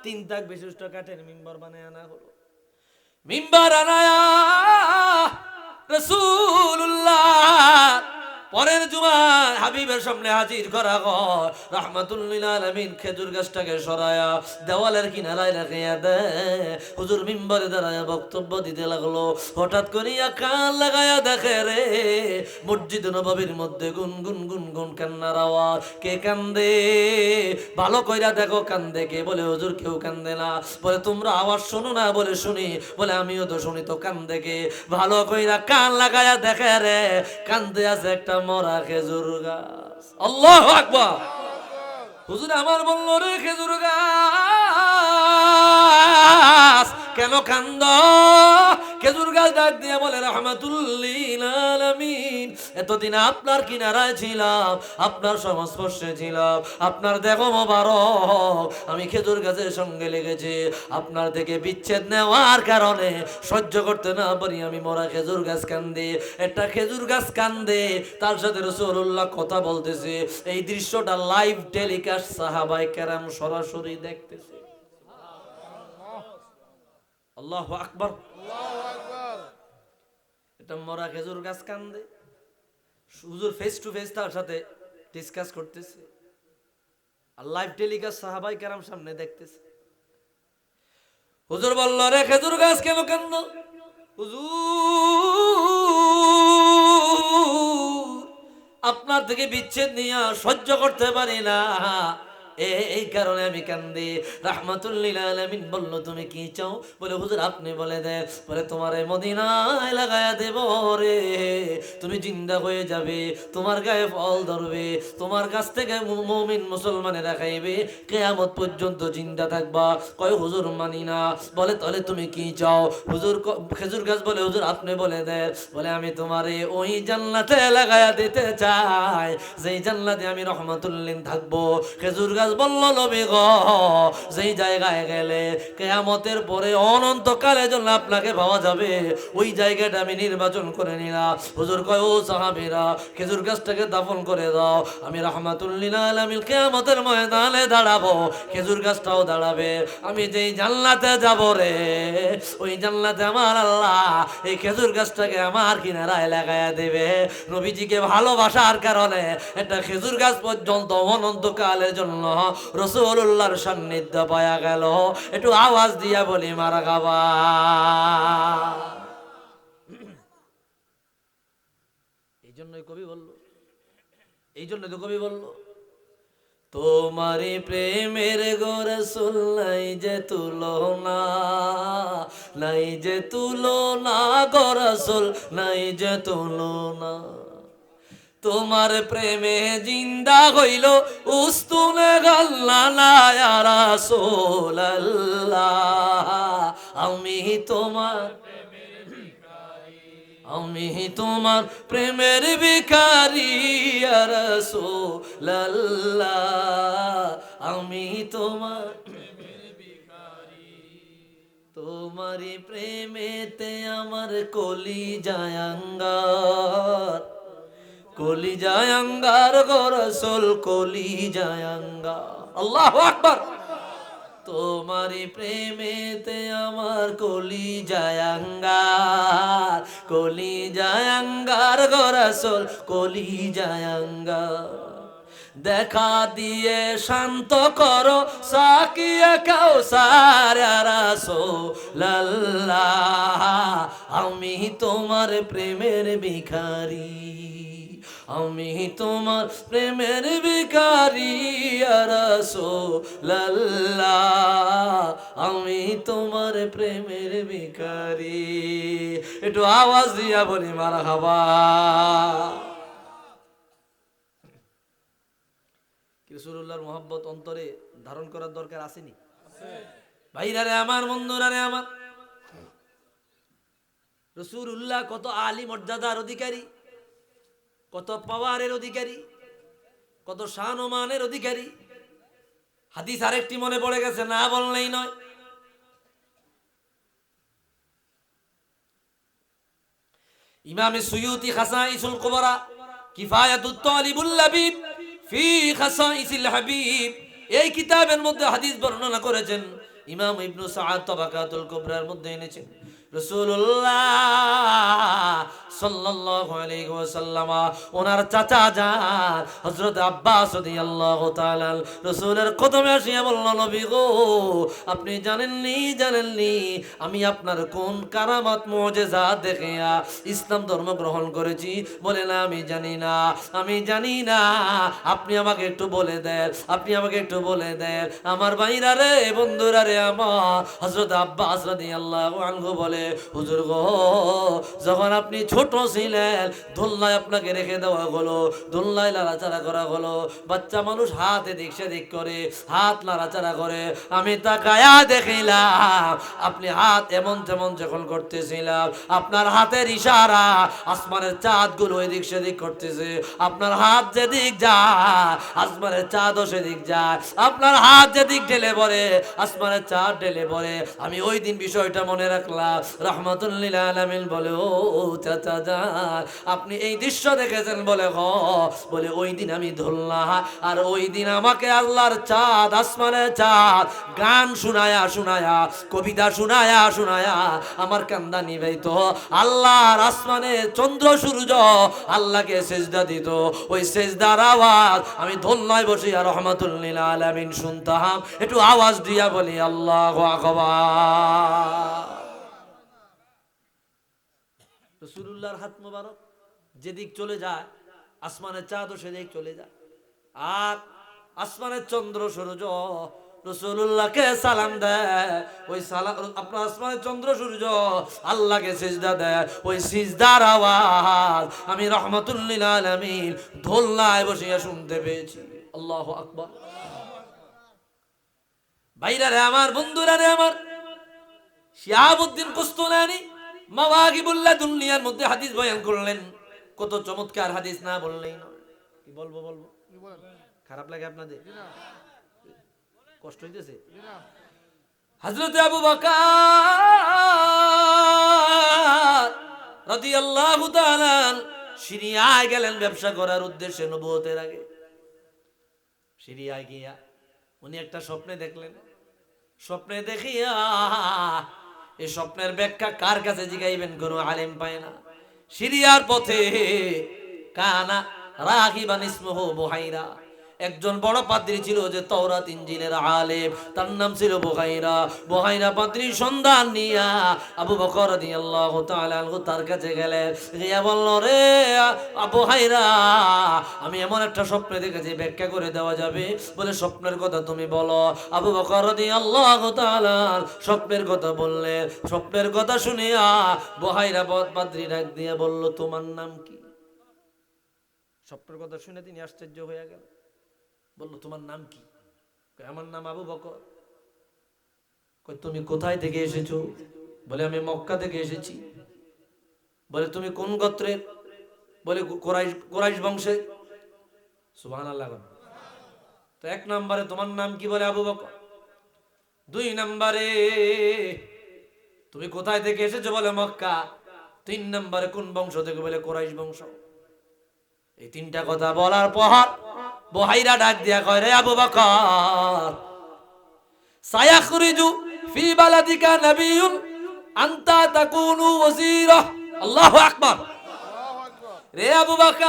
3 তাক বিশিষ্ট কাঠের মিম্বার বানায় আনা হলো। মিম্বার আনায়া রাসূলুল্লাহ পরের জুমার হাবিবের সামনে হাজির করা হয়। রাহমাতুল লিল আলামিন খেজুর গাছটাকে সরায়া দেওয়ালের কিনারায় রাখিয়া দেয়। হুজুর মিম্বরে দাঁড়ায়া বক্তব্য দিতে লাগলো। হঠাৎ করিয়া কান লাগায়া দেখে রে মসজিদ নববীর মধ্যে গুনগুন গুনগুন কান্নার আওয়াজ। কে কান্দে? ভালো কইরা দেখো কান্দে কে? বলে হুজুর কেউ কান্দে না। বলে তোমরা আওয়াজ শোনো না? বলে শুনি। বলে আমিও তো শুনি, তো কান্দে কে? ভালো কইরা কান লাগায়া দেখে রে কান্দে আছে একটা মরা খেজুর গাছ। আল্লাহু আকবার। হুজুর আমার বলল রে খেজুর গাছ কেন কান্দ? খেজুর গাছ ডাক দিয়ে বলে রাহমাতুল লিল আলামিন এতদিন আপনার কিনারায় ছিলাম, আপনার সংস্পর্শে ছিলাম, আপনার দেহ মোবারক আমি খেজুর গাছের সঙ্গে লেগেছে। আপনার থেকে বিচ্ছেদ নেওয়ার কারণে সহ্য করতে না পারি আমি মরা খেজুর গাছ কান্দে। একটা খেজুর গাছ কান্দে, তার সাথে রাসূলুল্লাহ কথা বলতেছে। এই দৃশ্যটা লাইভ টেলিকাস্ট সাহাবায়ে কেরাম সরাসরি দেখতেছে। আল্লাহু আকবার, আল্লাহু আকবার। এটা মরা খেজুর গাছ কান্দে, হুজুর ফেস টু ফেস তার সাথে ডিসকাস করতেছে, আর লাইভ টেলিকাস্ট সাহাবায়ে কেরাম সামনে দেখতেছে। হুজুর বলল রে খেজুর গাছ কেন কান্দ? হুজুর আপনার থেকে বিচ্ছেদ নিয়ে সহ্য করতে পারি না, এই কারণে আমি কান্দি। রাহমাতুল লিল আলামিন বলল তুমি কি চাও? বলে হুজুর আপনি বলে দেন। বলে তোমারে মদিনায় লাগায়া দেব রে, তুমি জিন্দা হয়ে যাবে, তোমার গায়ে ফল ধরবে, তোমার কাছ থেকে মুমিন মুসলমানেরা খাইবে, কিয়ামত পর্যন্ত জিন্দা থাকবা। কয় হুজুর মানি না। বলে তাহলে তুমি কি চাও? হুজুর খেজুর গাছ বলে হুজুর আপনি বলে দেন। বলে আমি তোমারে ওই জান্নাতে লাগায়া দিতে চাই যেই জান্নাতে আমি রাহমাতুল লিল থাকবো। খেজুর গাছ বলল নবী গো যেই জায়গায় গেলে কিয়ামতের পরে অনন্তকালের জন্য আপনাকে পাওয়া যাবে ওই জায়গাটা আমি নির্বাচন করে নিলাম। হুজুর কয় ও সাহাবীরা খেজুর গাছটাকে দাফন করে দাও, আমি রাহমাতুল লিল আলামিন কিয়ামতের ময়দানে দাঁড়াবো, খেজুর গাছটাও দাঁড়াবে, আমি যেই জান্নাতে যাব রে ওই জান্নাতে আমার আল্লাহ এই খেজুর গাছটাকে আমার কিনারায় লাগায়া দেবে। নবীজিকে ভালোবাসার কারণে একটা খেজুর গাছ পর্যন্ত অনন্তকালের জন্য রাসূলুল্লাহর সান্নিধ্য পাওয়া গেল। একটু আওয়াজ দিয়া বলি মারহাবা। এই জন্যই কবি বলল, এই জন্য তো কবি বলল তোমারি প্রেমের গো রাসূল নাই যে তুলনা, নাই যে তুলনা গো রাসূল নাই যে তুলনা। তোমার প্রেমে জিন্দা হইল উস্তুনে গাল্লানা ইয়া রাসূলুল্লাহ। আমি তোমার প্রেমের ভিখারি ইয়া রাসূলুল্লাহ। আমি তোমার তোমারি প্রেমেতে আমার কলিজায় আঙ্গার, কলিজায় আঙ্গার গো রাসূল কলিজায় আঙ্গার। আল্লাহু আকবার। তোমারি প্রেমেতে আমার কলিজায় আঙ্গার, কলিজায় আঙ্গার গো রাসূল কলিজায় আঙ্গার। দেখা দিয়ে শান্ত করো সাকিয়ে কাউসার ইয়া রাসূলুল্লাহ। আমি তোমার প্রেমের ভিখারি, আমি তোমার প্রেমের ভিখারি ইয়া রাসূলুল্লাহ। আমি তোমার প্রেমের ভিখারি। একটু আওয়াজ দিয়া বলি মারহাবা। রাসূলুল্লাহর মহব্বত অন্তরে ধারণ করার দরকার আসেনি? ভাইরা রে আমার, বন্ধুরা রে আমার, রাসূলুল্লাহ কত আলী মর্যাদার অধিকারী, কত পাওয়ারের অধিকারী, কত শান ও মানের অধিকারী। হাদিস আরেকটি মনে পড়ে গেছে, না বললেই নয়। ইমাম সুয়ুতি খাসাইসুল কুবরা কিফায়াতুত তালিবুল লাবিব ফি খাসাইসিল হাবিব এই কিতাবের মধ্যে হাদিস বর্ণনা করেছেন। ইমাম ইবনু সাআদ তাবাকাতুল কুবরার মধ্যে এনেছেন রাসূলুল্লাহ সাল্লাল্লাহু আলাইহি ওয়াসাল্লাম ওনার চাচা যান হযরত আব্বাস রাদিয়াল্লাহু তাআলা রাসূলের কদমে আসিয়া বলল, নবী গো, আপনি জানেননি আমি আপনার কোন কারামাত মুজিজাত দেখিয়া ইসলাম ধর্ম গ্রহণ করেছি? বলে না, আমি জানি না। আপনি আমাকে একটু বলে দেন। আমার ভাইরা রে, বন্ধুরা রে আমার, হযরত আব্বাস রাদিয়াল্লাহু আনহু বলে, হুজুর গো, যখন আপনি ছোট ছিলেন দোলনায় আপনাকে রেখে দেওয়া হলো, দোলনায় নাড়াচাড়া করা হলো, বাচ্চা মানুষ হাত এদিক সেদিক করে, হাত নাড়াচাড়া করে, আমি তাকায়া দেখিলাম আপনি হাত এমন তেমন যখন করতেছিলাম, আপনার হাতের ইশারা আসমানের চাঁদগুলো এদিক সেদিক করতেছে। আপনার হাত যেদিক যায় আসমানের চাঁদও সেদিক যায়, আপনার হাত যেদিক ঢেলে পড়ে আসমানের চাঁদ ঢেলে পড়ে। আমি ওই দিন বিষয়টা মনে রাখলাম। রাহমাতুল লিল আলামিন বলে, ও চাচা যান, আপনি এই দৃশ্য দেখেছেন? বলে হ। বলে ওই দিন আমি ধরলাম, আর ওই দিন আমাকে আল্লাহর চাঁদ, আসমানের চাঁদ গান শুনায়া কবিতা শুনায়া আমার কান্দা নিবাইতো। আল্লাহর আসমানে চন্দ্র সূর্য আল্লাহকে সেজদা দিত, ওই সেজদার আওয়াজ আমি দোলনায় বসিয়া রাহমাতুল লিল আলামিন শুনতাম। একটু আওয়াজ দিয়া বলি আল্লাহু আকবার। রাসূলুল্লাহর হাত মোবারক যেদিক চলে যায় আসমানের চাঁদও সেদিক চলে যায়, আর আসমানের চন্দ্র সূর্য রাসূলুল্লাহকে সালাম দেয়। ওই সালাম আপনার আসমানের চন্দ্র সূর্য আল্লাহকে সিজদা দেয়, ওই সিজদার আওয়াজ আমি রাহমাতুল লিল আলামিন দোলনায় বসিয়া শুনতে পেয়েছি। আল্লাহু আকবার। ভাইরা রে আমার, বন্ধুরা রে আমার, শিহাবুদ্দিন কুস্তুলানী মাওয়াহিবুল লাদুনিয়ার মধ্যে হাদিস বয়ান করলেন। কত চমৎকার হাদিস, না বললেই নয়। কি বলবো? খারাপ লাগে আপনাদের? কষ্ট হইতেছে? হযরত আবু বকর রাদিয়াল্লাহু তাআলা সিরিয়ায় গেলেন ব্যবসা করার উদ্দেশ্যে নবুয়তের আগে। সিরিয়ায় গিয়া উনি একটা স্বপ্নে দেখলেন। স্বপ্নে দেখিয়া এই স্বপ্নের ব্যাখ্যা কার কাছে জিগাইবেন, কোনো আলেম পায় না। সিরিয়ার পথে কানা রাগিবান ইসমুহু বুহাইরা, একজন বড় পাদ্রী ছিল যে তাওরাত ইনজিলের আলেম, তার নাম ছিল বুহাইরা পাদ্রীর সন্ধান নিয়া আবু বকর রাদিয়াল্লাহু তাআলা আনহু তার কাছে গেলেন। গিয়া বলল, রে বুহাইরা, আমি এমন একটা স্বপ্ন দেখেছি, ব্যাখ্যা করে দেওয়া যাবে? বলে, স্বপ্নের কথা তুমি বলো। আবু বকর রাদিয়াল্লাহু তাআলা স্বপ্নের কথা বললেন। স্বপ্নের কথা শুনিয়া বুহাইরা পাদ্রী ডাক দিয়ে বলল, তোমার নাম কি? স্বপ্নের কথা শুনে তিনি আশ্চর্য হয়ে গেলেন। বলল, তোমার নাম কি? আমার নাম আবু বকর। তুমি কোথায় থেকে এসেছো? বলে, আমি মক্কা থেকে এসেছি। বলে, তুমি কোন গোত্রের? বলে, কুরাইশ বংশে। সুবহানাল্লাহ। তো এক নম্বরে তোমার নাম কি? বলে, আবু বকর। 2 নম্বরে তুমি কোথায় থেকে এসেছো? বলে, মক্কা। 3 নম্বরে কোন বংশ থেকে? বলে, কুরাইশ বংশ। এই 3টা কথা বলার পর বুহাইরা ডাক দিয়া কয়, রে আবু বকর, সায়াখরিজু ফি বালাদিকা নাবিয়্যুন আনতা তাকুনু ওয়াজিরা। আল্লাহু আকবার। রে আবু বকর,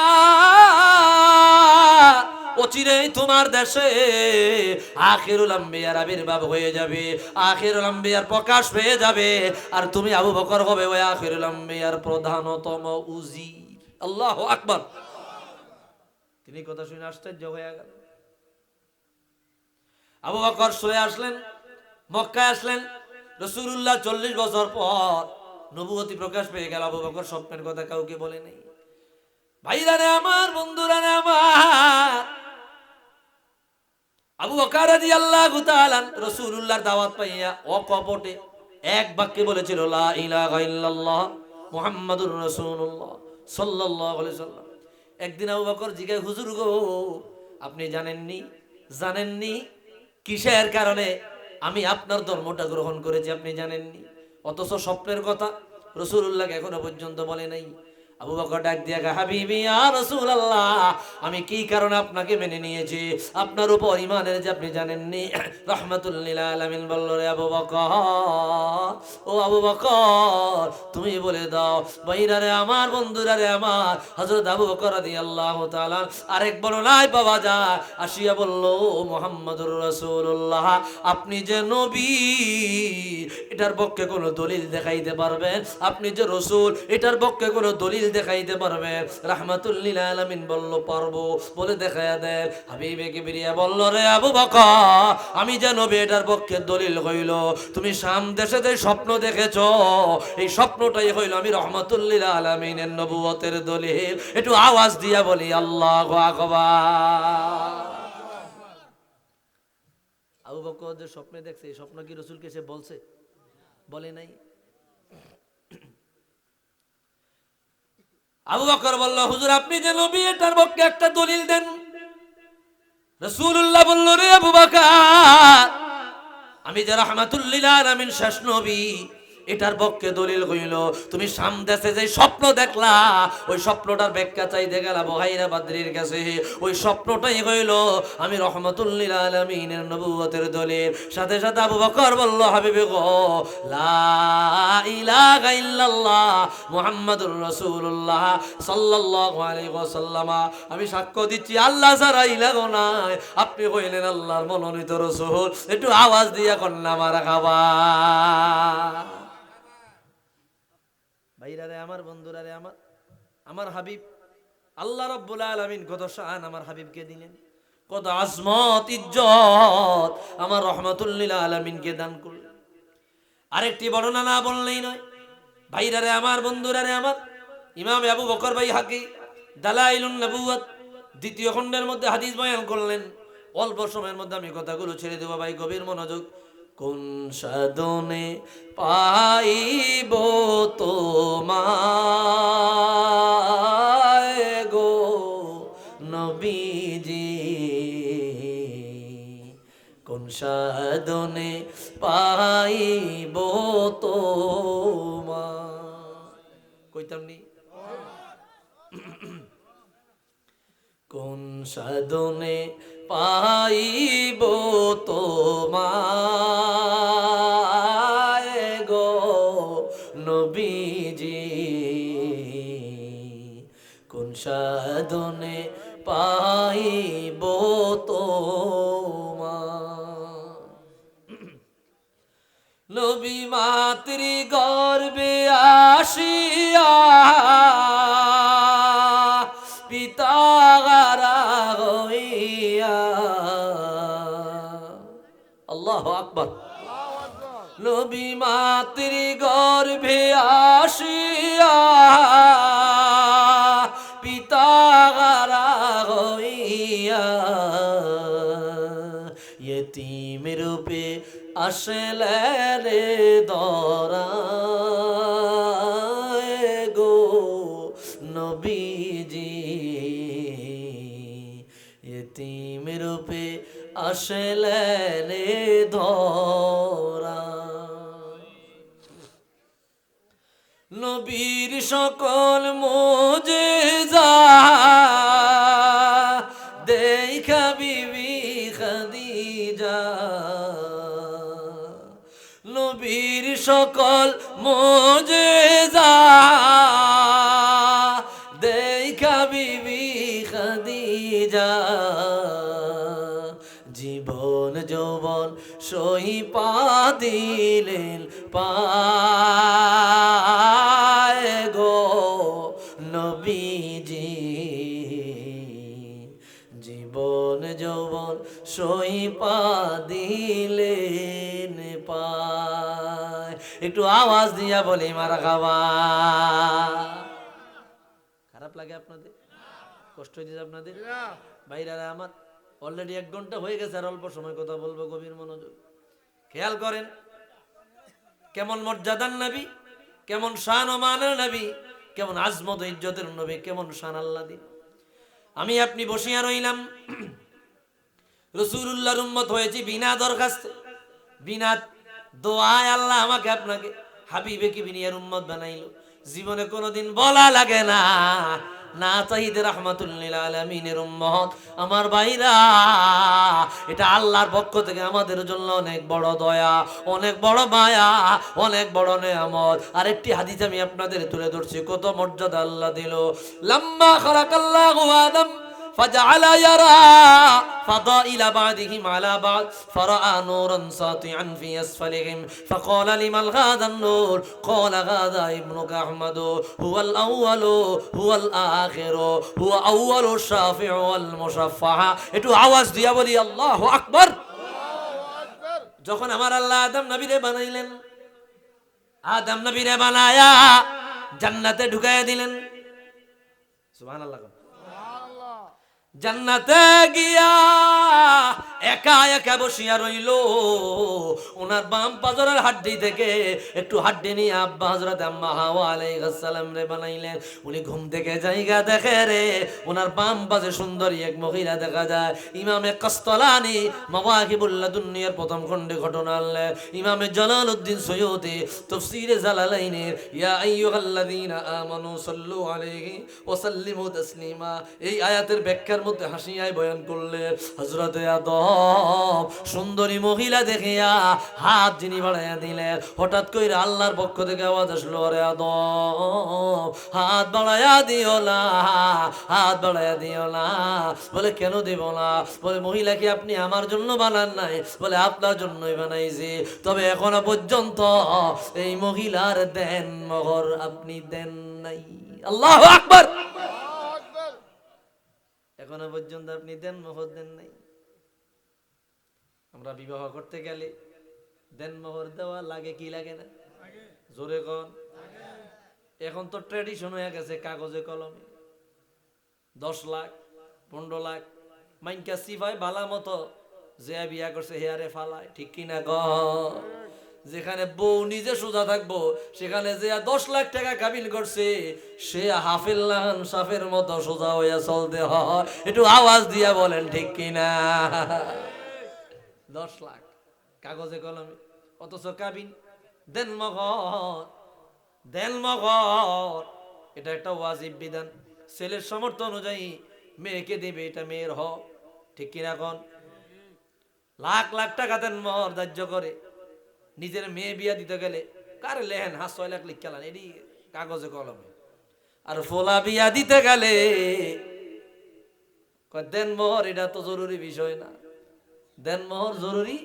অচিরেই তোমার দেশে আখিরুল আম্বিয়ার আবির্ভাব হয়ে যাবে, আখিরুল আম্বিয়ার প্রকাশ পেয়ে যাবে, আর তুমি আবু বকর হবে ওই আখিরুল আম্বিয়ার প্রধানতম উজির। আল্লাহু আকবার। তিনি কথা শুনে আশ্চর্য হয়ে গেল। আবু বকর শুয়ে আসলেন, মক্কায় আসলেন। রাসূলুল্লাহ 40 বছর পর নবুয়তি প্রকাশ পেয়ে গেল। আবু বকর স্বপ্নের কথা কাউকে বলে নাই। ভাইরা রে আমার, বন্ধুরা রে আমার, আবু বকর রাদিয়াল্লাহু তাআলা রাসূলুল্লাহর দাওয়াত পাইয়া অকপটে এক বাক্যে বলেছিল, লা ইলাহা ইল্লাল্লাহ মুহাম্মাদুর রাসূলুল্লাহ সাল্লাল্লাহু আলাইহি ওয়াসাল্লাম। একদিন আবু বকর জিজ্ঞাসা, হুজুর গো, আপনি জানেননি কিসের কারণে আমি আপনার ধর্মটা গ্রহণ করেছি? আপনি জানেননি, অথচ স্বপ্নের কথা রাসূলুল্লাহ এখনো পর্যন্ত বলে নাই। আবু বকর ডাক দিয়া গা, হাবিবি ইয়া রাসূলুল্লাহ, আমি কি কারণে আপনাকে মেনে নিয়েছি? আপনার উপর ঈমানের যে আপনি জানেননি। রাহমাতুল লিল আলামিন বলল, রে আবু বকর, ও আবু বকর, তুমি বলে দাও। ভাইরা রে আমার, বন্ধুরা রে আমার, হযরত আবু বকর রাদিয়াল্লাহু তাআলা আরেক বর্ণনায় পাওয়া যায়, আসিয়া বলল, মুহাম্মাদুর রাসূলুল্লাহ, আপনি যে নবী এটার পক্ষে কোনো দলিল দেখাইতে পারবেন? আপনি যে রাসূল এটার পক্ষে কোনো দলিল দেখাইতে পারবেন? রাহমাতুল লিল আলামিন বলল, পারবো। বলে দেখায়া দেন। হাবিবে কিবরিয়া বলল, রে আবু বকর, আমি যে নবী এটার পক্ষে দলিল হইল, তুমি শাম দেশে যে স্বপ্ন দেখেছো, এই স্বপ্নটাই হইল আমি রাহমাতুল লিল আলামিনের নবুয়তের দলিল। একটু আওয়াজ দিয়া বলি আল্লাহু আকবার। আবু বকর যে স্বপ্নে দেখছে, এই স্বপ্ন কি রাসূলকে সে বলছে? বলে নাই। আবু বকর বলল, হুজুর আপনি যে নবী এটার পক্ষে একটা দলিল দেন। রাসূলুল্লাহ বলল, রে আবু বকর, আমি যে রাহমাতুল লিল আলামিন শেষ নবী এটার পক্ষে দলিল হইল তুমি শাম দেশে যে স্বপ্ন দেখলা, ওই স্বপ্নটার ব্যাখ্যা চাইতে গেলা বহাইরা বাদরির কাছে। ওই স্বপ্নটাই হইল আমি রাহমাতুল লিল আলামিনের নবুয়তের দলিল। সাথে সাথে আবু বকর বলল, হাবিবে গো, লা ইলাহা ইল্লাল্লাহ মুহাম্মাদুর রাসূলুল্লাহ সাল্লাল্লাহু আলাইহি ওয়াসাল্লাম, আমি সাক্ষ্য দিচ্ছি আল্লাহ ছাড়া ইলাহ নাই, আপনি হইলেন আল্লাহর মনোনীত রাসূল। একটু আওয়াজ দিয়া কন্যা মারহাবা। ভাইরা রে আমার, বন্ধুরা রে আমার, আমার হাবিব আল্লাহ রাব্বুল আলামিন কত শান আমার হাবিবকে দিলেন, কত আজমত ইজ্জত আমার রাহমাতুল লিল আলামিনকে দান করলেন। আরেকটি বর্ণনা না বললেই নয়। ভাইরা রে আমার, বন্ধুরা রে আমার, ইমাম আবু বকর বাইহাকি দালাইলুন নবুওয়াত দ্বিতীয় খণ্ডের মধ্যে হাদিস বয়ান করলেন। অল্প সময়ের মধ্যে আমি কথাগুলো ছেড়ে দেব, ভাই গভীর মনোযোগ। কোন সাধনে পাইব তোমায় গো নবীজি, কোন সাধনে পাইব তোমায়, কইতাম নি? কোন সাধনে পাইব তোমায় গো নবীজি, কোন সাধনে পাইব তোমায়। নবী মাতৃ গর্ভে আসিয়া পিতাগারা হইয়া, আল্লাহু আকবার। নবী মাতৃ গর্ভে আসিয়া পিতাগারা হইয়া, ইয়তীম রূপে আসলেন ধরায় গো নবীজি, ইয়তীম রূপে আসলেন ধরা। নবীর সকল মুজিজা দেখা বিবি খাদিজা, নবীর সকল মুজিজা দেখা বিবি খাদিজা, জীবন যৌবন সহিপা দিলেন পায় গো নবীজি, জীবন যৌবন সহিপা দিলেন পায়। একটু আওয়াজ দিয়া বলি মারহাবা। খারাপ লাগে আপনাদের? কষ্ট হয়েছে আপনাদের? ভাইরা আমার, অলরেডি 1 ঘন্টা হয়ে গেছে, আর অল্প সময় কথা বলবো, গভীর মনোযোগ। খেয়াল করেন কেমন মর্যাদার নবী, কেমন শান ও মানের নবী, কেমন আজমত ইজ্জতের নবী, কেমন শান আল্লাহ দিন। আমি আপনি বসিয়া রইলাম, রাসূলুল্লাহর উম্মত হয়েছি বিনা দরখাস্ত, বিনা দোয়ায় আল্লাহ আমাকে আপনাকে হাবিবে কি বিনিয়ার উম্মত বানাইলো। জীবনে কোনোদিন বলা লাগে না। না চাহিদে রাহমাতুল লিল আলামিনের উম্মত আমার ভাইরা, এটা আল্লাহর পক্ষ থেকে আমাদের জন্য অনেক বড় দয়া, অনেক বড় মায়া, অনেক বড় নেয়ামত। আরেকটি হাদিস আমি আপনাদের তুলে ধরছি, কত মর্যাদা আল্লাহ দিল। লাম্মা খালাকাল্লাহু আদম فجعل يرى فضائل بعضهم على بعض فرأى نورا ساطعا في أسفلهم فقال لمن هذا النور قال هذا ابنك أحمد هو الأول هو الآخر هو أول الشافع والمشفع একটু আওয়াজ দিয়া বলি আল্লাহু আকবার। যখন আমার আল্লাহ আদম নবীরে বানাইলেন, আদম নবীরে বানায়া জান্নাতে ঢুকাইয়া দিলেন। সুবহানাল্লাহ। জান্নাতে গিয়া একা একা বসিয়া রইল। ওনার বাম পাজরের হাড্ডি থেকে একটু হাড্ডি নিয়ে আব্বা হযরত আম্মা হাওয়া আলাইহিস সালাম রে বানাইলেন। উনি ঘুম থেকে জায়গা দেখে রে, ওনার বাম পাশে সুন্দরী এক মহিলা দেখা যায়। ইমামে কাসতালানি মাওয়াহিবুল লাদুন্নিয়ার প্রথম খণ্ডে ঘটনা আনলেন। ইমামে জালালউদ্দিন সৈয়দী তাফসীরে জালালাইনের ইয়া আইয়ুহাল্লাযীনা আমানু সাল্লু আলাইহি ওয়া সাল্লিমু তাসলিমা এই আয়াতের ব্যাখ্যার মধ্যে হাসিয়ায় বয়ান করলেন, হযরতে আদম সুন্দরী মহিলা দেখিয়া হাত যিনি বাড়াইয়া দিলেন, হঠাৎ করে আল্লাহর পক্ষ থেকে আওয়াজ আসলো, আরে আদম হাত বাড়াইয়া দিও না, হাত বাড়াইয়া দিও না। বলে কেন দেব না? বলে মহিলা কি আপনি আমার জন্য বানান নাই? বলে আপনার জন্যই বানাইছি, তবে এখনো পর্যন্ত এই মহিলার দেন মোহর আপনি দেন নাই। আল্লাহু আকবার। এখনো পর্যন্ত আপনি দেন মোহর দেন নাই। আমরা বিবাহ করতে গেলে দেন মোহর দেওয়া লাগে কি লাগে না? জোরে কোন। এখন তো ট্র্যাডিশন হয়ে গেছে কাগজে কলমে। 10 লাখ 15 লাখ মাইনকা সিফাই বালা মতো যে বিয়া করছে হেয়ারে ফালায়, ঠিক কিনা গ? যেখানে বউ নিজে সোজা থাকবো সেখানে যে 10 লাখ টাকা কাবিন করছে সে হাফিল লাহান সাফের মতো সোজা হইয়া চলতে হয়। একটু আওয়াজ দিয়া বলেন ঠিক কিনা? 10 লাখ কাগজে কলমে, অথচ কাবিন দেন মগর, দেন মগর। এটা একটা ওয়াজিব বিধান। ছেলের সামর্থ্য অনুযায়ী মেয়েকে দেবে, এটা মেয়ের হক, ঠিক কিনা কোন? লাখ লাখ টাকা দেন মহর ধার্য করে নিজের মেয়ে বিয়া দিতে গেলে কারে লেহেন 5-6 লাখ লিখ খেলান, এটি কাগজে কলমে। আর ফোলা বিয়া দিতে গেলে দেন মোহর, এটা তো জরুরি বিষয় না। দেন মোহর জরুরি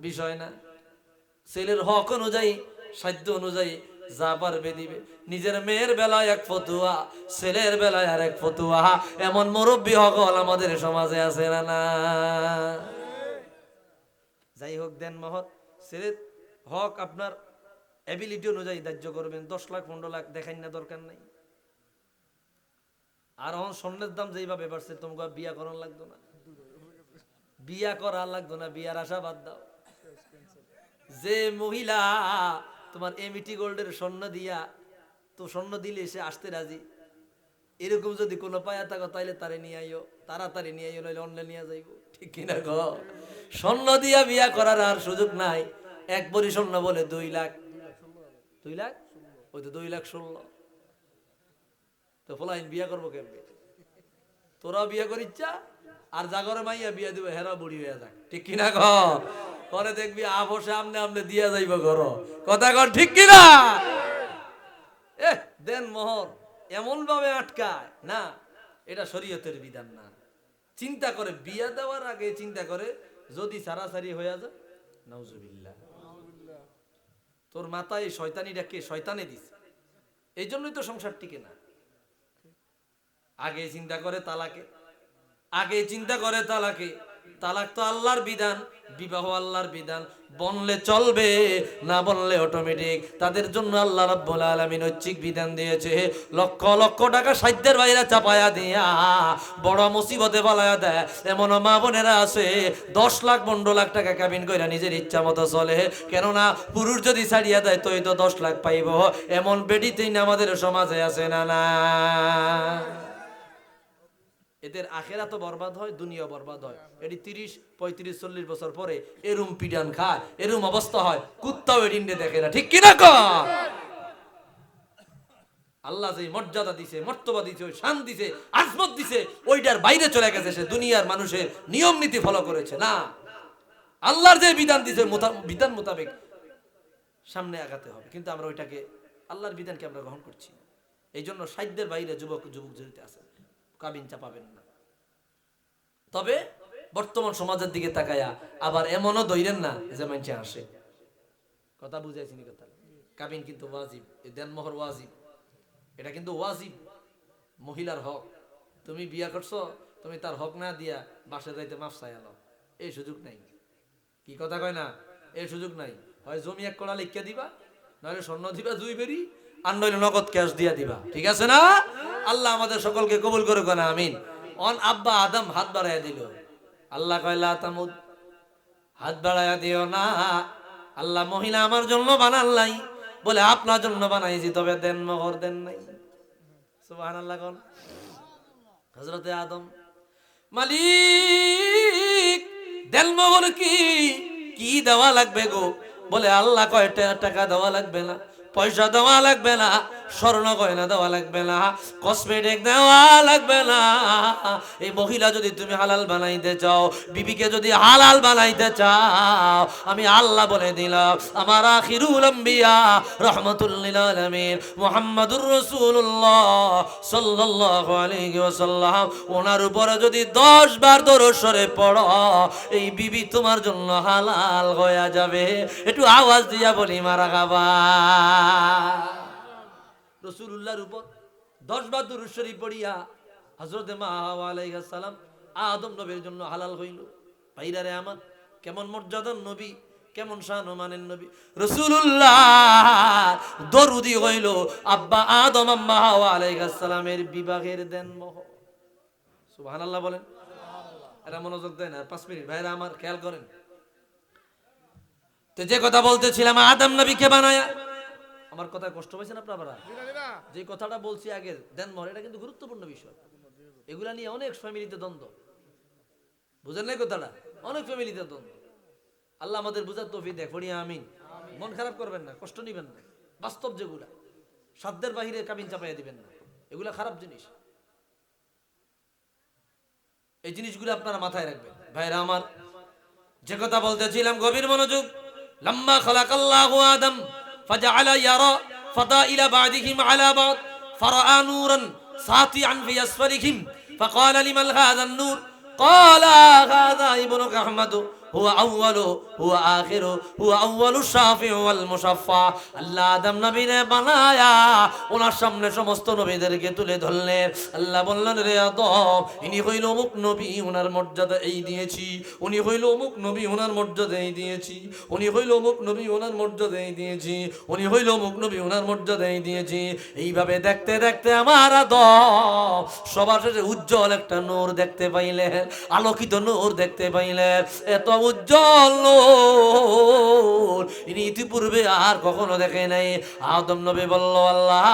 বিষয় না। ছেলের হক অনুযায়ী সাধ্য অনুযায়ী যা পারবে দিবে। নিজের মেয়ের বেলায় এক ফতুয়া, ছেলের বেলায় আর এক ফতুয়া, এমন মুরব্বী হকল আমাদের সমাজে আছে না? না, যাই হোক দেন মোহর ছেলের হক আপনার এবিলিটি অনুযায়ী ধার্য করবেন। 10 লাখ 15 লাখ দেখাই না, দরকার নাই। আর এখন স্বর্ণের দাম যেইভাবে বাড়ছে তোমাকে বিয়া করার লাগতো না, বিয়া করা লাগতো না, বিয়ার আশা বাদ দাও। যে মহিলা তোমার এমিটি গোল্ডের স্বর্ণ দিয়া তো স্বর্ণ দিলে সে আসতে রাজি, এরকম যদি কোনো পায়া থাকো তাইলে তারে নিয়ে আইও, তাড়াতাড়ি নিয়ে আইও, নইলে অন্য নিয়ে যাইব, ঠিক কিনা গো? স্বর্ণ দিয়া বিয়া করার আর সুযোগ নাই। এক ভরি স্বর্ণ বলে 2 লাখ, 2 লাখ, ওই তো 2,16,000। তো ফলাইন বিয়া করবো কেমনে? তোরা বিয়া করিচ্ছা আর জাগরে মাইয়া বিয়া দিবে, হেরা বুড়ি হয়ে যাক, ঠিক কিনা গো? পরে দেখবি আবসে আমনে আমনে দিয়া যাইব ঘর, কথা কর ঠিক কিনা? দেন মোহর এমন ভাবে আটকায় না, এটা শরীয়তের বিধান না। চিন্তা করে বিয়া দেওয়ার আগে চিন্তা করে যদি সারাসারি হয়ে যায়, নাউজুবিল্লাহ, তোর মাথায় শয়তানিটা কে? শয়তানে দিছে, এই জন্যই তো সংসার টিকে না। আগে চিন্তা করে তালাকে, আগে চিন্তা করে তালাকে। তালাক তো আল্লাহর বিধান, বিবাহ আল্লাহর বিধান। বললে চলবে, না বললে অটোমেটিক। তাদের জন্য আল্লাহ রাব্বুল আলামিন ঐচ্ছিক বিধান দিয়েছে। লক্ষ লক্ষ টাকা সাধ্যের বাইরে চাপায়া দিয়া বড় মুসিবতে ফলায়া দেয় এমন মা বোনেরা আছে। 10 লাখ 15 লাখ টাকা কাবিন কইরা নিজের ইচ্ছা মতো চলে, কেননা পুরুষ যদি ছাড়িয়া দেয় তোই তো 10 লাখ পাইব। এমন বেডিতেই না আমাদের সমাজে আছে না? না, এদের আখেরাত বরবাদ হয়, দুনিয়া বরবাদ হয়। এটি 30, 35, 40 বছর পরে এরুম পিডান খায়, এরুম অবস্থা হয়, কুত্তাও এডিন্ডে দেখে না, ঠিক কিনা? আল্লাহ যে মর্যাদা দিছে, মর্তবা দিছে, ওই শান দিছে, আজমত দিছে, ওইটার বাইরে চলে গেছে, সে দুনিয়ার মানুষের নিয়ম নীতি ফলো করেছে না। আল্লাহর যে বিধান দিছে বিধান মোতাবেক সামনে আগাতে হবে, কিন্তু আমরা ওইটাকে আল্লাহর বিধানকে আমরা গ্রহণ করছি। এই জন্য সাধ্যের বাইরে যুবক জড়িত আছে, কাবিন চাপাবেন না। তবে বর্তমান সমাজের দিকে তাকায়া আবার এমনও ধইরেন না যে মানুষে আসে, কথা বুঝাইছি নি কথা। কাবিন কিন্তু ওয়াজিব, এই দেনমোহর ওয়াজিব, এটা কিন্তু ওয়াজিব, মহিলার হক। তুমি বিয়া করছো, তুমি তার হক না দিয়া বাসে যাইতে মাফ চাই আলো, এই সুযোগ নাই। কি কথা কয় না, এই সুযোগ নাই। হয় জমি এক কড়া লিখে দিবা, নইলে স্বর্ণ দিবা 2 বেরি, আর নইলে নগদ ক্যাশ দিয়া দিবা, ঠিক আছে না? আল্লাহ আমাদের সকলকে কবুল করে না, আমিন। অন আব্বা আদম হাত বাড়াইয়া দিল, আল্লাহ কয় লা তামুদ, হাত বাড়াইয়া দিও না। আল্লাহ মহিলা আমার জন্য বানাল্লাই, বলে আপনার জন্য বানাইছি, তবে দেন মোহর দেন নাই। সুবহানাল্লাহ কোন হযরতে আদম, মালিক দেন মোহর কি দেওয়া লাগবে গো? বলে আল্লাহ কয় টাকা দেওয়া লাগবে না, পয়সা দেওয়া লাগবে না, স্বর্ণ গয়না দেওয়া লাগবে না, কসমেটিক দেওয়া লাগবে না। এই মহিলা যদি তুমি হালাল বানাইতে চাও, বিবিকে যদি হালাল বানাইতে চাও, আমি আল্লাহ বলে দিলাম, আমার আখিরুল আম্বিয়া রাহমাতুল লিল আলামিন মুহাম্মাদুর রাসূলুল্লাহ সাল্লাল্লাহু আলাইহি ওয়াসাল্লাম, ওনার উপরে যদি 10 বার দরুদ শরীফ পড়ো, এই বিবি তোমার জন্য হালাল হয়ে যাবে। একটু আওয়াজ দিয়া বলি মারহাবা। রাসূলুল্লাহর উপর 10 বার দরুদ শরীফ পড়িয়া হযরত মা হাওয়া আলাইহিস সালাম আদম নবীর জন্য হালাল হইল। ভাইরারে আমার, কেমন মর্যাদার নবী, কেমন শানমানের নবী রাসূলুল্লাহ। দরুদি হইল আব্বা আদম আম্মা হাওয়া আলাইহিস সালামের বিবাহের দেনমোহ। সুবহানাল্লাহ বলেন। এটা মনোযোগ দেন, আর 5 মিনিট ভাইরা আমার খেয়াল করেন। তো যে কথা বলতেছিলাম, আদম নবীকে বানায়া, আমার কথা কষ্ট পাইছেন আপনারা? যে কথাটা বলছি আগে দেনমোহর, এটা কিন্তু গুরুত্বপূর্ণ বিষয়। এগুলা নিয়ে অনেক ফ্যামিলিতে দ্বন্দ্ব, বুঝেন নাই কথাটা? অনেক ফ্যামিলিতে দ্বন্দ্ব। আল্লাহ আমাদের বুঝার তৌফিক দেখ, পড়ি আমিন। মন খারাপ করবেন না, কষ্ট নিবেন না। বাস্তব যেগুলা, সাধ্যের বাহিরে কাবিন চাপাইয়া দিবেন না, এগুলা খারাপ জিনিস। এই জিনিসগুলো আপনারা মাথায় রাখবেন ভাইরা আমার। যে কথা বলতেছিলাম, গভীর মনোযোগ। লাম্মা খালাকাল্লাহু আদম ফাজআলা ইয়ারা ফাদাইলা বা'দিহিম আলা বা'দ ফারাআ নূরান সাতিআন ফি আসফারিহিম ফাকালা লিমান হাযা আন-নূর ক্বালা হাযা ইবনুক আহমদ হুয়া আউয়ালু হুয়া আখিরু হুয়া আউয়ালু শাফি ওয়াল মুশাফফা। আল্লাহ আদম নবীরে বানায়া ওনার সামনে সমস্ত নবীদেরকে তুলে ধরলেন। আল্লাহ বললেন, রে আদম, ইনি হইল অমুক নবী, ওনার মর্যাদা এই দিয়েছি। উনি হইল অমুক নবী, ওনার মর্যাদা এই দিয়েছি। উনি হইল অমুক নবী, ওনার মর্যাদা এই দিয়েছি। উনি হইল অমুক নবী, ওনার মর্যাদা এই দিয়েছি। এইভাবে দেখতে দেখতে আমার আদম সবার শেষে উজ্জ্বল একটা নূর দেখতে পাইলেন, আলোকিত নূর দেখতে পাইলেন। এত উজ্জ্বল নূর ইনি ইতিপূর্বে আর কখনো দেখে নাই। আদম নবী বলল, আল্লাহ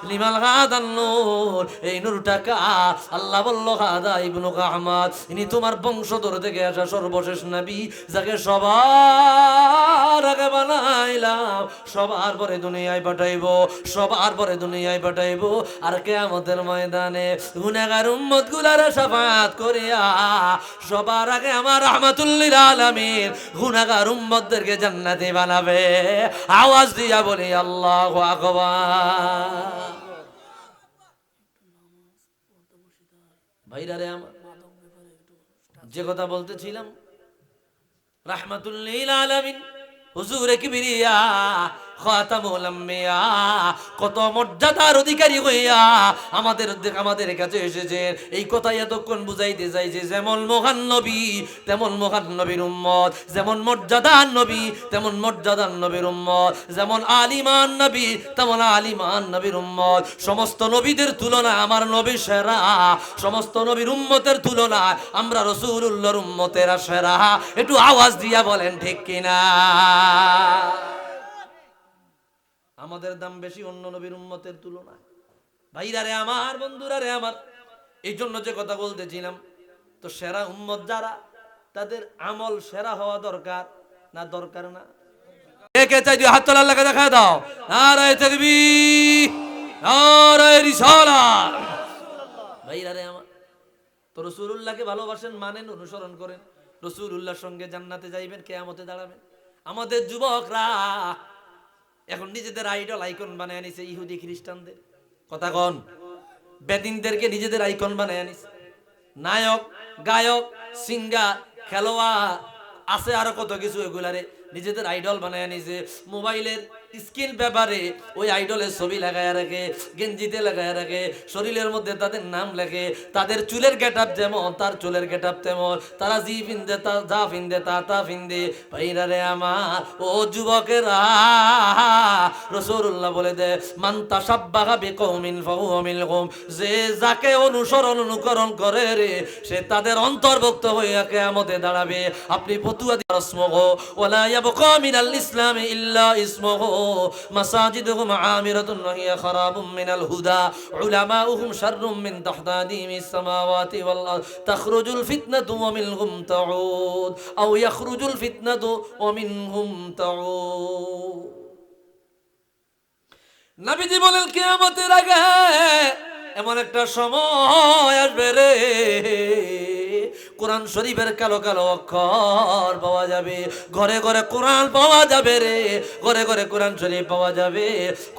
লিমাল হাদান নূর, এই নূরটা কার? আল্লাহ বলল, হাদা ইবনুক আহমদ, ইনি তোমার বংশধর থেকে আসা সর্বশেষ নবী, যাকে সবার আগে বানাইলাম, সবার পরে দুনিয়ায় পাঠাইবো, সবার পরে দুনিয়ায় পাঠাইবো। আর কিয়ামতের ময়দানে গুনাহগার উম্মত গুলারে শাফাআত করিয়া সবার আগে আমার রাহমাতুল লিল আলামিন গুনাহগার উম্মতদেরকে জান্নাতি বানাবে। আওয়াজ দিয়া বলি আল্লাহু আকবার। ভাইরা রে আমার, যে কথা বলতেছিলাম, রাহমাতুল লিল আলামিন হুজুরে কিবরিয়া খাতামুল আম্বিয়া কত মর্যাদার অধিকারী হইয়া আমাদের কাছে এসেছেন। এই কথাই এতক্ষণ বুঝাইতে চাই যে যেমন মহান নবী তেমন মহান নবীর উম্মত, যেমন মর্যাদার নবী তেমন মর্যাদার নবীর উম্মত, যেমন আলিমান নবী তেমন আলিমান নবীর উম্মত। সমস্ত নবীদের তুলনায় আমার নবী সেরা, সমস্ত নবীর উম্মতের তুলনায় আমরা রাসূলুল্লাহর উম্মতেরা সেরা। একটু আওয়াজ দিয়া বলেন ঠিক কিনা? আমাদের দাম বেশি অন্য নবীর উম্মতের তুলনায়। ভাইরা রে আমার, বন্ধুরা রে আমার, এই জন্য যে কথা বলতেছিলাম, তো সেরা উম্মত যারা, তাদের আমল সেরা হওয়া দরকার না দরকার না? কে কে চাই? হাত তোলার লাগা দেখা দাও। নারায়ে তাকবীর, নারে রিসালাত। ভাইরা রে আমার, তো রাসূলুল্লাহকে ভালোবাসেন, মানেন, অনুসরণ করেন, রাসূলুল্লাহর সঙ্গে জান্নাতে যাইবেন, কিয়ামতে দাঁড়াবেন। আমাদের যুবকরা এখন নিজেদের আইডল আইকন বানায় আনিছে ইহুদি খ্রিস্টানদের, কথা কন, বেদিনদেরকে নিজেদের আইকন বানায় আনিছে। নায়ক, গায়ক, সিঙ্গার, খেলোয়াড় আছে আরো কত কিছু, এগুলারে নিজেদের আইডল বানায় আনিছে। মোবাইলের স্ক্রিন ব্যাপারে ওই আইডলের ছবি লাগায় রাখে, গেঞ্জিতে লাগায় রাখে, শরীরের মধ্যে তাদের নাম লেখে, তাদের চুলের গেটআপ যেমন তার চুলের গেটআপ তেমন, তারা জি ফিন্দে তা যা ফিন্দে তা ফিন্দে। ভাইরা রে আমার, ও যুবকেরা, রাসূলুল্লাহ বলে দে মান তাশাব্বাহা বিকওমিন ফাহুয়া মিনহুম, যে যাকে অনুকরণ করে রে, সে তাদের অন্তর্ভুক্ত হইয়া কিয়ামতে দাঁড়াবে। আপনি ফতুয়া দিয়ে ইসমুহু ওয়ালা ইয়াবকা মিনাল ইসলামি ইল্লা ইসমুহু মাসাজিদুহুম আমিরাতুন ওয়া হিয়া খারাবুম মিনাল হুদা উলামাউহুম শাররুম মিন তাহতাদিমিস সামাওয়াতি ওয়াল আরদ তাখরুজুল ফিতনাতু ওয়া মিনহুম তাউদ আও ইয়াখরুজুল ফিতনাতু ওয়া মিনহুম তাউদ। নবীজি বলেন কিয়ামতের আগে এমন একটা সময় আসবে রে, কোরআন শরীফের কালো কালো অক্ষর পাওয়া যাবে, ঘরে ঘরে কোরআন পাওয়া যাবে রে, ঘরে ঘরে কোরআন শরীফ পাওয়া যাবে।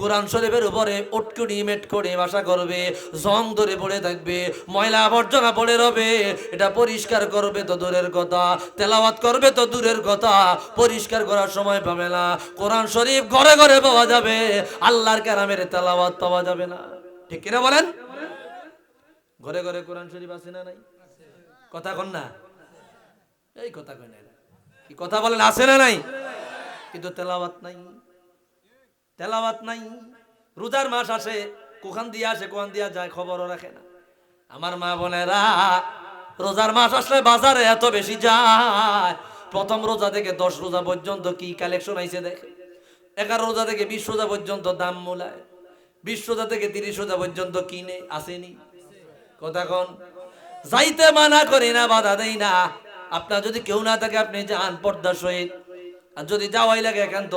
কোরআন শরীফের উপরে উটকুনি মেটকুনি ভাষা করবে, জং ধরে পড়ে থাকবে, ময়লা আবর্জনা পড়ে রবে, এটা পরিষ্কার করবে তো দূরের কথা, তেলাওয়াত করবে তো দূরের কথা, পরিষ্কার করার সময় পাবে না। কোরআন শরীফ ঘরে ঘরে পাওয়া যাবে, আল্লাহর কালামের তেলাওয়াত পাওয়া যাবে না। ঠিক কিনা বলেন? ঘরে ঘরে কোরআন শরীফ আছে না নাই? কথা কন না, এই কথা কই না, কি কথা বলেন, আছে না নাই? কিন্তু তেলাওয়াত নাই, তেলাওয়াত নাই। রোজার মাস আসে, কোখান দিয়ে আসে কোখান দিয়া যায় খবরও রাখে না। আমার মা বোনেরা, রোজার মাস আসলে বাজারে এত বেশি যায়, প্রথম রোজা থেকে 10 রোজা পর্যন্ত কি কালেকশন আইছে দেখে, 11 রোজা থেকে 20 রোজা পর্যন্ত দাম মূলায়, 20 রোজা থেকে 30 রোজা পর্যন্ত কিনে আসেনি। কথা কন, যাইতে মানা করি না, বাধা দেই না। আপনার যদি কেউ না থাকে আপনি যান পর্দার সহিত, আর যদি যাওয়াই লাগে একান্ত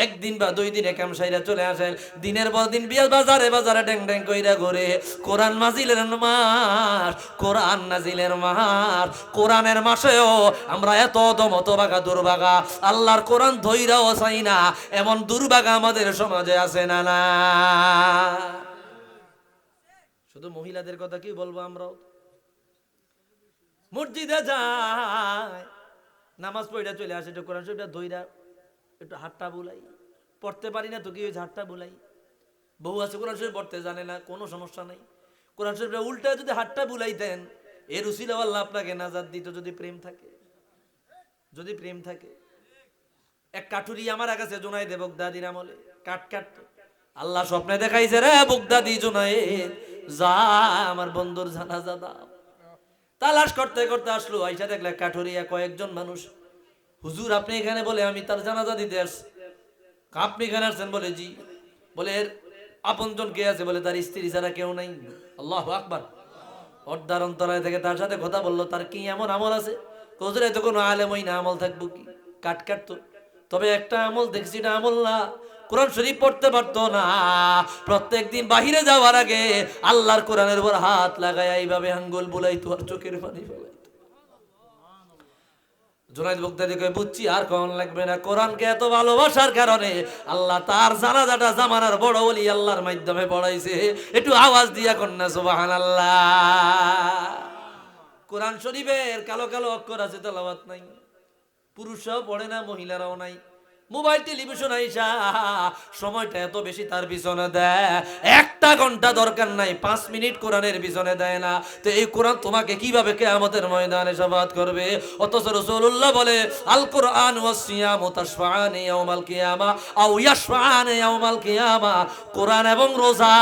একদিন বা 2 দিন একাম সাইরা চলে আসেন, দিনের পর দিন বিয়াল বাজারে বাজারে ড্যাং ড্যাং কইরা ঘুরে। কোরআন নাজিলের মাস, কোরআন নাজিলের মাস, কোরআনের মাসেও আমরা এত দমত বাগা দুর্বাগা, আল্লাহর কোরআন ধইরাও চাই না, এমন দুর্বাগা আমাদের সমাজে আছে না? না, শুধু মহিলাদের কথা কি বলবো, আমরাও মসজিদে যায়, নামাজ পড়া চলে আসে, কোরআন শরীফটা ধইরা একটু হাতটা বুলাই, পড়তে পারি না তো কি হয়েছে, হাতটা বুলাই। বউ আছে কোরআন শরীফ পড়তে জানে না, কোনো সমস্যা নাই, কোরআন শরীফটা উল্টা যদি হাতটা বুলাইতেন, এর উসিলা আল্লাহ আপনাকে নাজাত দিত। যদি প্রেম থাকে, যদি প্রেম থাকে। এক কাঠুরি আমার কাছে জোনায়েদ বগদাদির আমলে কাট কাটতো, আল্লাহ স্বপ্নে দেখাইছে রে বগদাদি জোনায়েদ, যা আমার বন্ধুর জানাজা দাও। তালাশ করতে করতে আসলো, আইসা দেখলে কাঠুরিয়া কয়েকজন মানুষ, হুজুর আপনি এখানে? বলে আমি তার জানাজা দিতে আসছি। আপনি এখানে আসছেন? বলে জি। বলে এর আপনজন কে আছে? বলে তার স্ত্রী ছাড়া কেউ নাই। আল্লাহু আকবার। পর্দার অন্তরায় থেকে তার সাথে কথা বললো, তার কি এমন আমল আছে? হুজুর এত কোনো আলেম হই না, আমল থাকবো কি? কাট কাটতো, তবে একটা আমল দেখছি, না আমল না, কোরআন শরীফ পড়তে পারতো না। প্রত্যেকদিন বাহিরে যাওয়ার আগে আল্লাহর কোরআনের উপর হাত লাগায় এইভাবে আঙ্গুল বুলাইতো আর চোখের পানি ফেলাইতো। জুনায়েদ বগদাদি কয়, বুঝছি, আর কোন লাগবে না। কোরআনকে এত ভালোবাসার কারণে আল্লাহ তার জানাজাটা জামানার বড় ওলি আল্লাহর মাধ্যমে পড়াইছে। একটু আওয়াজ দিয়া কন্যা সুবহানাল্লাহ। কোরআন শরীফের কালো কালো অক্ষর আছে, তেলাওয়াত নাই, পুরুষরাও পড়ে না, মহিলারাও নাই। মোবাইল টেলিভিশন আইসা সময়টা এত বেশি তার পিছনে দেয়, 1 ঘন্টা দরকার নাই, 5 মিনিট কোরআনের পিছনে দেয় না। তো এই কোরআন তোমাকে কিভাবে কিয়ামতের ময়দানে শাফাআত করবে? অথচ রাসূলুল্লাহ বলে, আল কোরআন ওয়াস সিয়ামু তাশফাআনি ইয়াউমাল কিয়ামা আও ইয়াশফাআনি ইয়াউমাল কিয়ামা। কোরআন এবং রোজা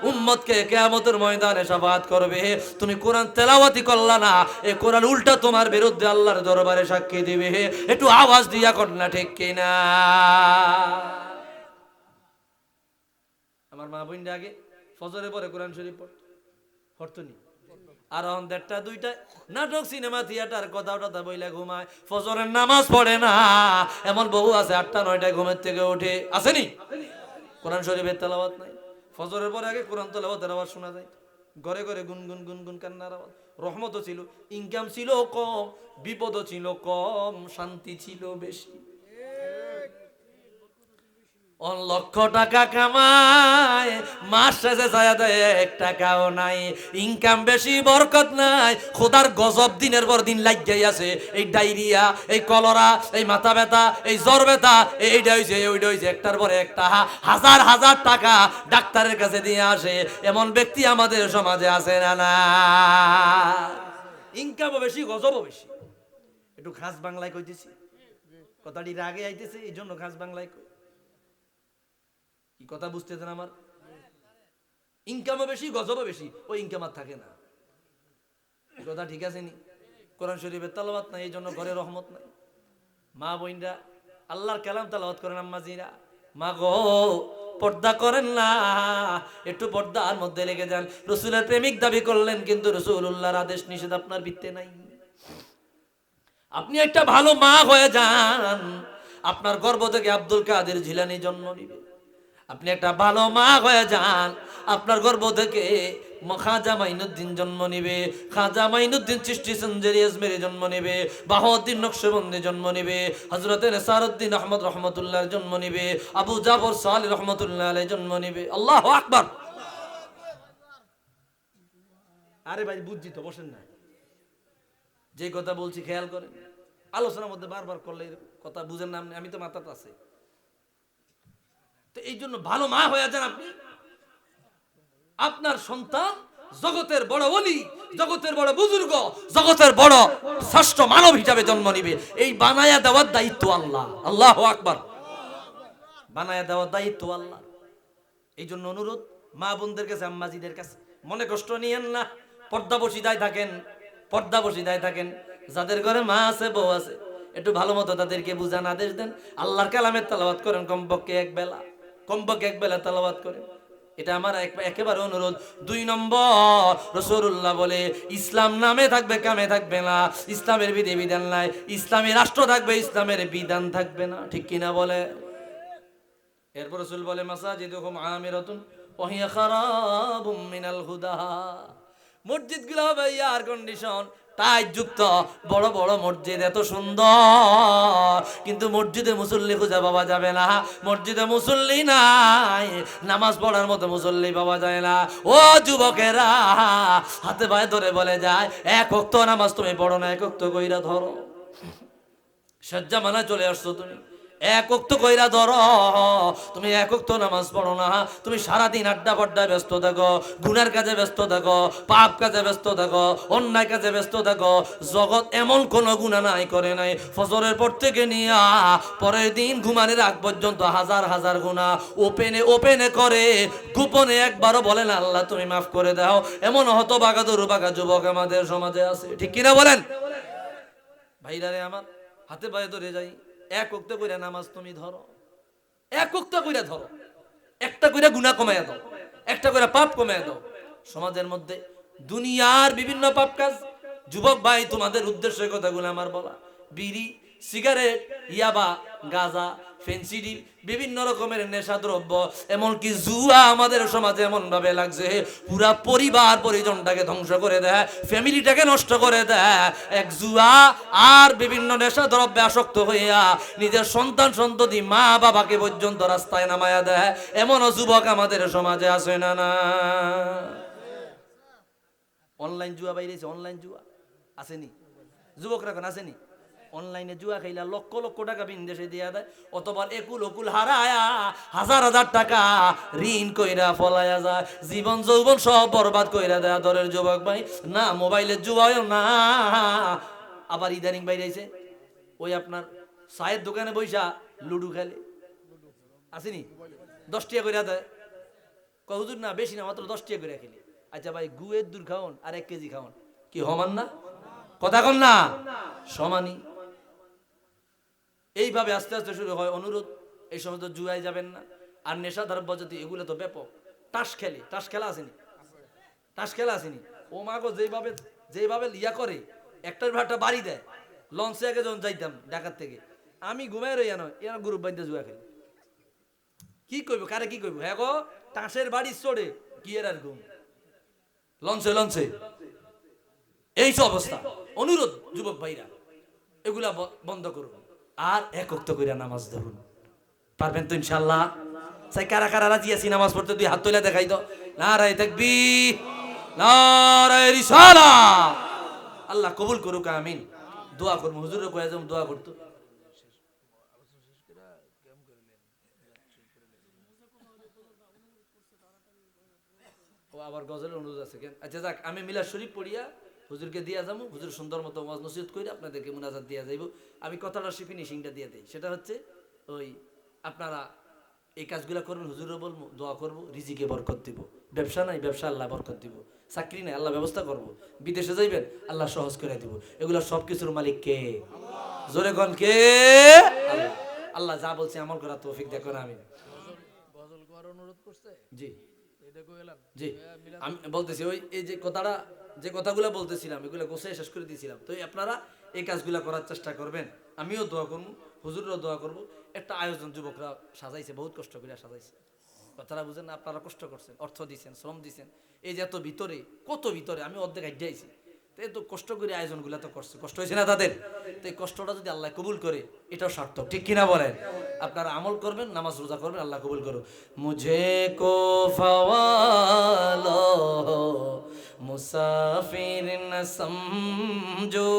উম্মতকে কিয়ামতের ময়দানে শাফাআত করবে। তুমি কোরআন তেলাওয়াতই করলা না, এই কোরআন উল্টা তোমার বিরুদ্ধে আল্লাহর দরবারে সাক্ষী দিবে। একটু আওয়াজ দিয়া কর না, ঠিক কিনা? আমার মা বোনরা আগে ফজরের পরে কোরআন শরীফ পড়তো নি, আর 1:30 2টা নাটক, সিনেমা, থিয়েটার, কথা টথা বইলা ঘুমায়, ফজরের নামাজ পড়ে না। এমন বহু আছে 8টা 9টায় ঘুমের থেকে ওঠে, আসেনি? কোরআন শরীফের তেলাওয়াত নাই। ফজরের পরে আগে কোরআন তেলাওয়াতের আওয়াজ শোনা যায়, ঘরে ঘরে গুনগুন গুনগুন কান্নার আওয়াজ। রহমতও ছিল, ইনকাম ছিল কম, বিপদও ছিল কম, শান্তি ছিল বেশি। লক্ষ টাকা কামায়, মাস শেষে ছায়া দেয় 1 টাকাও নাই। ইনকাম বেশি, বরকত নাই, খোদার গজব দিনের পর দিন লাগিয়ে আছে। এই ডায়রিয়া, এই কলরা, এই মাথা ব্যথা, এই জ্বর ব্যথা, এইটা হইছে ওইটা হইছে, একটার পরে একটা হাজার হাজার টাকা ডাক্তারের কাছে দিয়ে আসে। এমন ব্যক্তি আমাদের সমাজে আছে না? না, ইনকামও বেশি, গজবও বেশি। একটু খাস বাংলায় কইতেছি, কথাটি আগে আইতেছে, এই জন্য খাস বাংলায় কই। কি কথা বুঝতেছেন আমার? ইনকামও বেশি, গজবও বেশি, ওই ইনকাম আর থাকে না। কথা ঠিক আছে নি? কোরআন শরীফের তেলাওয়াত নাই, এই জন্য ঘরে রহমত নাই। মা বোনরা আল্লাহর কালাম তেলাওয়াত করেন, আম্মাজিরা, মা গো পর্দা করেন না, একটু পর্দার মধ্যে লেগে যান। রসুলের প্রেমিক দাবি করলেন, কিন্তু রাসূলুল্লাহর আদেশ নিষেধ আপনার ভিত্তে নাই। আপনি একটা ভালো মা হয়ে যান, আপনার গর্ভ থেকে আব্দুল কাদের জিলানী জন্ম নিবে। আপনি একটা ভালো মা হয়ে যান, আপনার গর্ভ থেকে খাজা মাইনুদ্দিন জন্ম নিবে, খাজা মাইনুদ্দিন চিশতি সঞ্জেরি আজমেরি জন্ম নিবে, বাহাউদ্দিন নকশবন্দি জন্ম নিবে, হযরত নেসারউদ্দিন আহমদ রহমতুল্লাহর জন্ম নিবে, আবু জাফর সালেহ রহমতুল্লাহ আলাইহি জন্ম নিবে। আল্লাহু আকবার। আরে ভাই বুঝছি তো, বসেন না। যে কথা বলছি খেয়াল করেন, আলোচনার মধ্যে বারবার করলে কথা বুঝেন না, আমি তো মাথাতে আছে। তো এই জন্য ভালো মা হয়ে যান আপনি। আপনার সন্তান জগতের বড় ওলি, জগতের বড় বুজুর্গ, জগতের বড় শ্রেষ্ঠ মানব হিসাবে জন্ম নিবে। এই বানায়া দেওয়ার দায়িত্ব আল্লাহ। আল্লাহু আকবার। বানায়া দেওয়ার দায়িত্ব আল্লাহ। এই জন্য অনুরোধ মা বোনদের কাছে, আম্মাজিদের কাছে, মনে কষ্ট নিয়েন না, পর্দা বসিদায় থাকেন, পর্দা বসিদায় থাকেন। যাদের ঘরে মা আছে, বউ আছে, একটু ভালো মতো তাদেরকে বুঝান, আদেশ দেন। আল্লাহর কালামের তেলাওয়াত করেন, কমপক্ষে এক বেলা, কমপক্ষে এক বেলা তেলাওয়াত করেন। এটা আমার একেবারে অনুরোধ। 2 নম্বর, রাসূলুল্লাহ বলে ইসলাম নামে থাকবে, কামে থাকবে না। ইসলামের বিধি বিধান নাই, ইসলামী রাষ্ট্র থাকবে, ইসলামের বিধান থাকবে না। ঠিক কিনা বলে? এরপর রাসূল বলে মাসাজিদুহুম আমিরাতুন ওয়া হিয়া খারাবুম মিনাল হুদা। মসজিদগুলো হবে এয়ার কন্ডিশন, টাইট যুক্ত, বড় বড় মসজিদ, এত সুন্দর, কিন্তু মসজিদে মুসল্লি খুঁজে পাওয়া যাবে না। মসজিদে মুসল্লি নাই, নামাজ পড়ার মতো মুসল্লি পাওয়া যায় না। ও যুবকেরা, হাতে পায়ে ধরে বলে যায়, 1 ওয়াক্ত নামাজ তুমি পড়ো না, 1 ওয়াক্ত কইরা ধরো। সজ্জা মানা চলে আসছো তুমি, 1 ওয়াক্ত কইরা ধরো। তুমি 1 ওয়াক্ত নামাজ পড়ো না, তুমি সারাদিন আড্ডা পড্ডায় ব্যস্ত থাকো, গুনার কাজে ব্যস্ত থাকো, পাপ কাজে ব্যস্ত থাকো, অন্যায় কাজে ব্যস্ত থাকো। জগৎ এমন কোন গুনাহ নাই করে নাই, ফজরের পর থেকে নিয়া পরের দিন ঘুমানোর আগ পর্যন্ত হাজার হাজার গুনাহ ওপেনে ওপেনে করে, গোপনে একবারও বলে না আল্লাহ তুমি মাফ করে দাও। এমন হতভাগা দুর্ভাগা যুবক আমাদের সমাজে আছে। ঠিক কিনা বলেন? ভাইরা রে আমার, হাতে পায়ে ধরে যাই, 1 ওয়াক্ত কইরা নামাজ তুমি ধরো, 1 ওয়াক্ত কইরা ধরো, একটা কইরা গুনাহ কমায়া দাও, একটা কইরা পাপ কমায়া দাও। সমাজের মধ্যে দুনিয়ার বিভিন্ন পাপ কাজ, যুবক ভাই তোমাদের উদ্দেশ্যে কথাগুলো আমার বলা। বিড়ি, সিগারেট, ইয়াবা, গাঁজা, ফেন্সিডিল, বিভিন্ন রকমের নেশা দ্রব্য, এমনকি জুয়া আমাদের সমাজে এমন ভাবে লাগছে পুরা পরিবার পরিজনটাকে ধ্বংস করে দেয়, ফ্যামিলিটাকে নষ্ট করে দেয়। এক জুয়া আর বিভিন্ন নেশা দ্রব্যে আসক্ত হইয়া নিজের সন্তান সন্ততি, মা বাবাকে পর্যন্ত রাস্তায় নামায়া দেয়। এমনও যুবক আমাদের সমাজে আছে না? না, অনলাইন জুয়া বাইরেছে, অনলাইন জুয়া আসেনি? যুবকরা এখন আসেনি? অনলাইনে জুয়া খাইলা লক্ষ লক্ষ টাকা বিদেশে দিয়া দেয়, অতবার একুল ওকুল হারায়া হাজার হাজার টাকা ঋণ কইরা ফলায়া যায়, জীবন যৌবন সব বরবাদ কইরা দেয়। দরের যুবক ভাই, না মোবাইলের জুয়াও না, আবার ইদানিং বাইরেছে ওই আপনার চায়ের দোকানে বইসা লুডু খেলে, আসেনি? 10 টাকা কইরা দেয়, কয় হুজুর না বেশি না, মাত্র 10 টাকা করে খেলি। আচ্ছা ভাই, গুয়ের দূর খাওন আর 1 কেজি খাওন, কি সমান না? কথা কন না, সমানই। এইভাবে আস্তে আস্তে শুরু হয়। অনুরোধ, এই সময় তো জুয়ায় যাবেন না। আর নেশা দ্রব্য যদি, এগুলো তো ব্যাপক। তাস খেলে, তাস খেলা আসেনি? তাস খেলা আসেনি? ও মাগো, যেভাবে ইয়া করে, একটার ভাড়াটা বাড়ি দেয়। লঞ্চে আগে যখন যাইতাম ঢাকার থেকে, আমি ঘুমাই রই, এন গ্রুপ বান্ধে জুয়া খেলি। কি কইব, কারে কি কইব? হ্যাঁ গো, তাসের বাড়ি চড়ে গিয়ে আর ঘুম লঞ্চে লঞ্চে এই তো অবস্থা। অনুরোধ যুবক ভাইরা, এগুলা বন্ধ করুন আর একত্র করে নামাজ ধরুন। পারবেন তো ইনশাআল্লাহ? সাই কারা কারা রাজি আছি নামাজ পড়তে? দুই হাত তুলে দেখাই দাও। নারায়ে তাকবীর, নারায়ে রিসালাত। আল্লাহ কবুল করুক, আমিন। দোয়া করব, হুজুরে কয়ে যাম দোয়া করতে। ও আবার গজলের অনুরোধ আছে কেন? আচ্ছা যাক, আমি মিলাদ শরীফ পড়িয়া হুজুরকে দিয়া যাবো। হুজুর সুন্দর মতো ওয়াজ নসিহত করে আপনাদেরকে মুনাজাত দিয়া যাইব। আমি কথাটা ফিনিশিংটা দিয়ে দেই, সেটা হচ্ছে ওই আপনারা এই কাজগুলো করবেন, হুজুরও বলবো, দোয়া করবো, রিজিকে বরকত দিব। ব্যবসা নাই, ব্যবসা আল্লাহ বরকত দিব। চাকরি নাই, আল্লাহ ব্যবস্থা করব। বিদেশে যাইবেন, আল্লাহ সহজ করে দিব। এগুলো সব কিছুর মালিক কে? জোরে কোন কে? আল্লাহ। আল্লাহ যা বলছে আমল করা তৌফিক দেখো না। আমি গজল করার অনুরোধ করছে। জি এটা কইলাম জি, আমি বলতেছি ওই এই যে কথাটা, যে কথাগুলো বলতেছিলাম এগুলো গোছায় শেষ করে দিয়েছিলাম। তো আপনারা এই কাজগুলো করার চেষ্টা করবেন, আমিও দোয়া করবো, হুজুরও দোয়া করবো। একটা আয়োজন যুবকরা সাজাইছে, বহুত কষ্ট করে সাজাইছে। কথাটা বুঝেন না? আপনারা কষ্ট করছেন, অর্থ দিচ্ছেন, শ্রম দিচ্ছেন। এই যে এত ভিতরে, কত ভিতরে, আমি অর্ধেক আইডিয়াইছি। তো এত কষ্ট করে আয়োজনগুলো তো করছে, কষ্ট হয়েছে না তাদের? তো এই কষ্টটা যদি আল্লাহ কবুল করে, এটাও সার্থক, ঠিক কিনা বলেন? আপনারা আমল করবেন, নামাজ রোজা করবেন, আল্লাহ কবুল করো। মুঝে কো ফওয়ালো মুসাফির ন সমঝো।